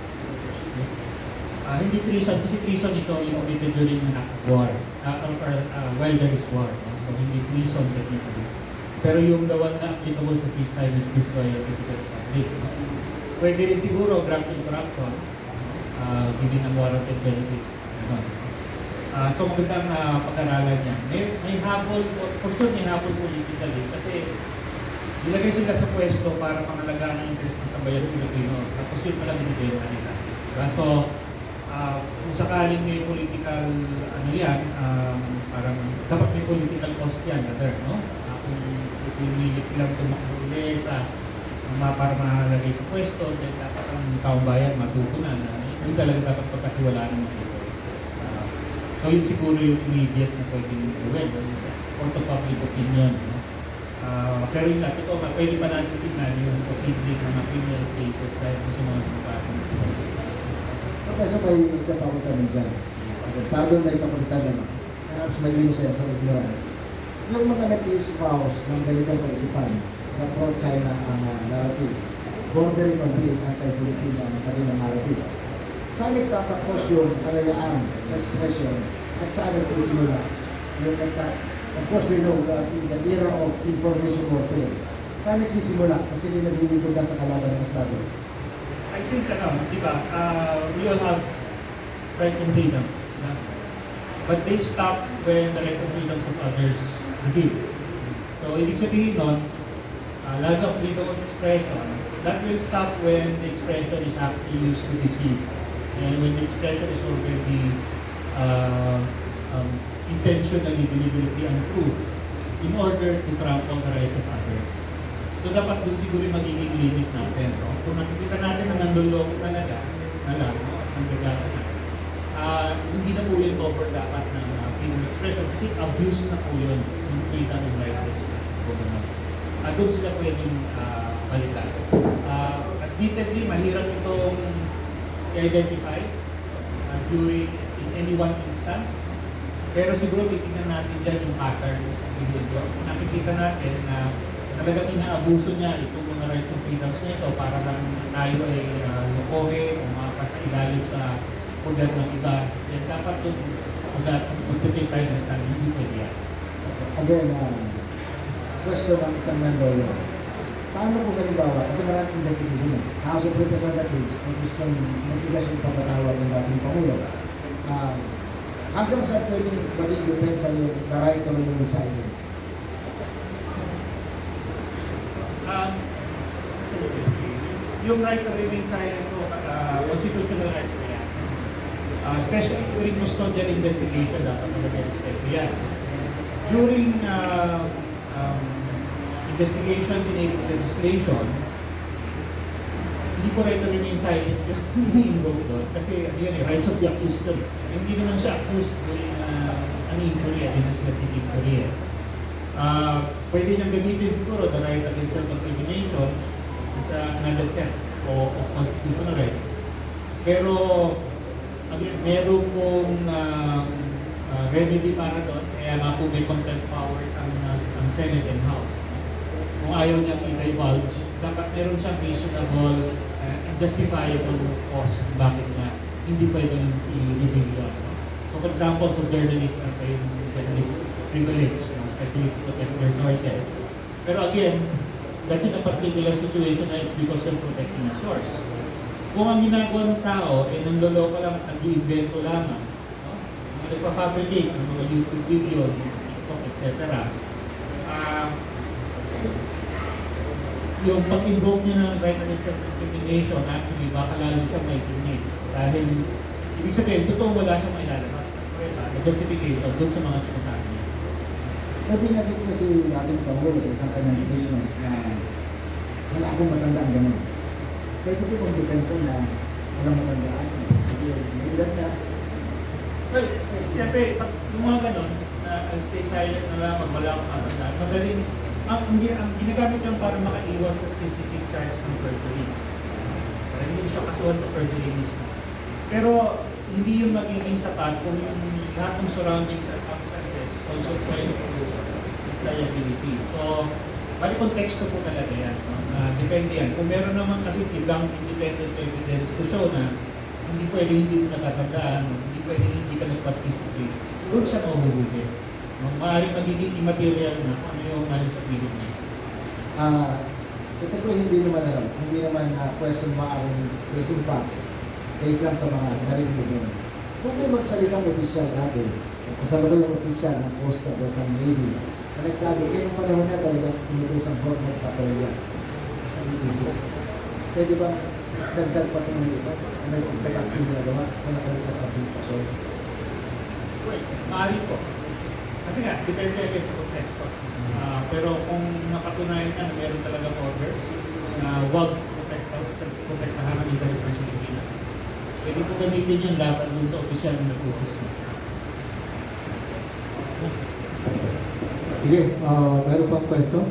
Hindi treason, kasi treason is only committed during an act of war, while there is war. No? So, hindi treason technically. Pero yung the one na applicable sa peacetime is disloyalty to the Republic. No? Pwede rin siguro graft and corruption, giving unwarranted benefits. So magandang pag-aralan niya. May habol, for sure may habol politically kasi ilagay sila sa pwesto para pangalagaan ang interest ng sambayan ng Pilipino. Tapos yun palang inibenta nila. So, kung sakaling may political, parang dapat may political cost yan, no? Kung pinilit silang tumakbo ulit para mahalagay sa pwesto, then dapat ang taong bayan matutunan na hindi talaga dapat pagkatiwalaan ng mga ito. So yun siguro yung immediate na pwedeng gawin, or to public opinion. No? Pero yun nga, ito, pwede pa natin tignan yung posible mga criminal cases dahil sa mga pagkasan. Professor, may isa pa ako tanong dyan. Pardon, may kapagitan naman. Perhaps may innocence or ignorance. Yung mga nag-i-espouse ng ganitong kaisipan na pro-China ang narrative, bordering on being anti-Filipino ang kanilang narrative. Saan nagtatapos yung kalayaan sa expression at saan nagsisimula? Of course, we know that in the era of information warfare, saan nagsisimula? Kasi hindi naglilingkod na sa kalaban ng Estado. I think, di ba, we all have rights and freedoms. But they stop when the rights and freedoms of others begin. So, ibig sabihin nun, lalo ng freedom of expression, that will stop when the expression is actually used to deceive. And when the expression is already intentionally, deliberately untrue in order to trample the rights of others. So dapat dun siguro magiging limit natin. No? Kung nakikita natin na nanduloko talaga, ang gagana na. Hindi na po yun cover dapat ng freedom of expression kasi abuse na po yun yung freedom of right of expression. Doon sila pwedeng balitan. Admittedly, mahirap itong i-identify during in any one instance. Pero siguro titignan natin dyan yung pattern. Kung nakikita natin na talagang inaabuso niya itong mga rights and freedoms niya ito para lang tayo ay lukohin o makakasailalim sa poder ng iba, then dapat magtitake tayo na stand, hindi pwede yan. Again, question ng isang non-lawyer. Paano kung halimbawa, kasi maraming investigation sa House of Representatives, kung gusto ng investigation pagkatawag ng dating Pangulo, hanggang saan pwedeng maging depensa yung the right to remain silent? Yung right to remain silent ko, constitutional right ko yan. Especially during custodial investigation, dapat talaga respect yan. During investigations in aid of legislation, hindi ko right to remain silent yung invoke doon. Kasi ano yun eh, rights of the accused doon. Hindi naman siya accused during an inquiry, legislative inquiry. Pwede niyang gamitin siguro the right against self-incrimination sa another set o constitutional rights. Pero meron pong remedy para doon, kaya nga po may contempt powers ang Senate and House. Kung ayaw niyang i-divulge, dapat meron siyang reasonable and justifiable cause kung bakit nga hindi pwedeng i-reveal yun. So for example, so journalists are paying journalist privilege, especially to protect their sources. Pero again, that's in a particular situation na it's because you're protecting a source. Kung ang ginagawa ng tao ay nanloloko lang at nag-iimbento lamang, no? Nagpa-fabricate ng mga YouTube video, TikTok, etc. Yung pag-invoke niya ng right against self-incrimination, actually, baka lalo siya may incriminate. Dahil, ibig sabihin, totoo wala siyang mailalabas. Justification doon sa mga sinasabi niya. Nabinagit ko si dating Pangulo sa isang kanyang statement na wala akong matandaan gano'n. Pwede ko bang depensa na walang matandaan? May edad na. Well, siyempre, pag yung mga gano'n, stay silent na lang, wala akong matandaan, madaling, ang ginagamit lang para makaiwas sa specific charge ng perjury. Para hindi siya kasuhan sa perjury mismo. Pero, hindi yung magiging sapat kung yung lahat ng surrounding circumstances also trying to prove his liability. So, bali konteksto po talaga yan. Depende yan. Kung meron naman kasi ibang independent evidence to show na hindi pwede hindi mo natatandaan, hindi pwede hindi ka nag-participate, doon siya mahuhuli. Maaaring magiging immaterial na kung ano yung sa piling niya. Ito po hindi naman question maaaring based on facts, based lang sa mga narinig mo. Kung may magsalitang opisyal dati, kasama ko yung opisyal ng Coast Guard at ng Navy, na nagsabi, yung panahon na talagang inutusang board magpapalaya sa ETC. Pwede ba dagdag pa kung hindi ba? Ano yung pag-action nila gawa sa nakalipas sa administrasyon? Well, maaari po. Kasi nga, depende agad sa konteksto. Pero kung napatunayan ka na meron talaga orders na huwag protektahan ng interest ng Pilipinas, pwede po gamitin yung laban dun sa opisyal na nag-utos mo. Sige, meron pang question?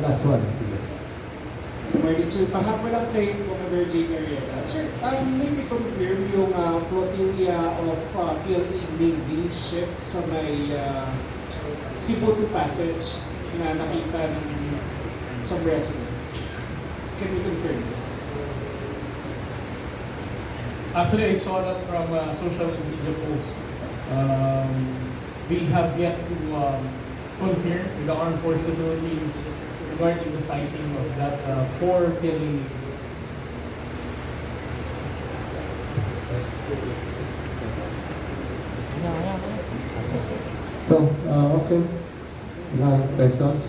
Last one. Sige. Good morning, sir. Pahap mo lang kay Commodore J. Arrieta. Sir, maybe confirm yung flotilla of PLA Navy ship sa may Cebu to Passage na nakita ng some residents. Can you confirm this? Actually, I saw that from social media posts. We have yet to confirm with the armed forces authorities regarding the sighting of that 4 PLA. So, okay. Questions?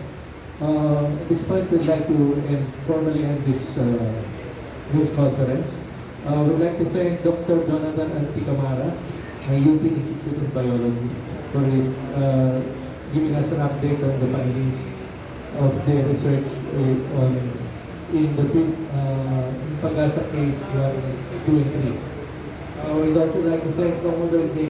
At this point, we'd like to formally end this news conference. We'd like to thank Dr. Jonathan Anticamara, ng UP Institute of Biology, for his giving us an update on the findings of the research in the Pag-asa case 1, 2, and 3. We'd also like to thank Commodore J.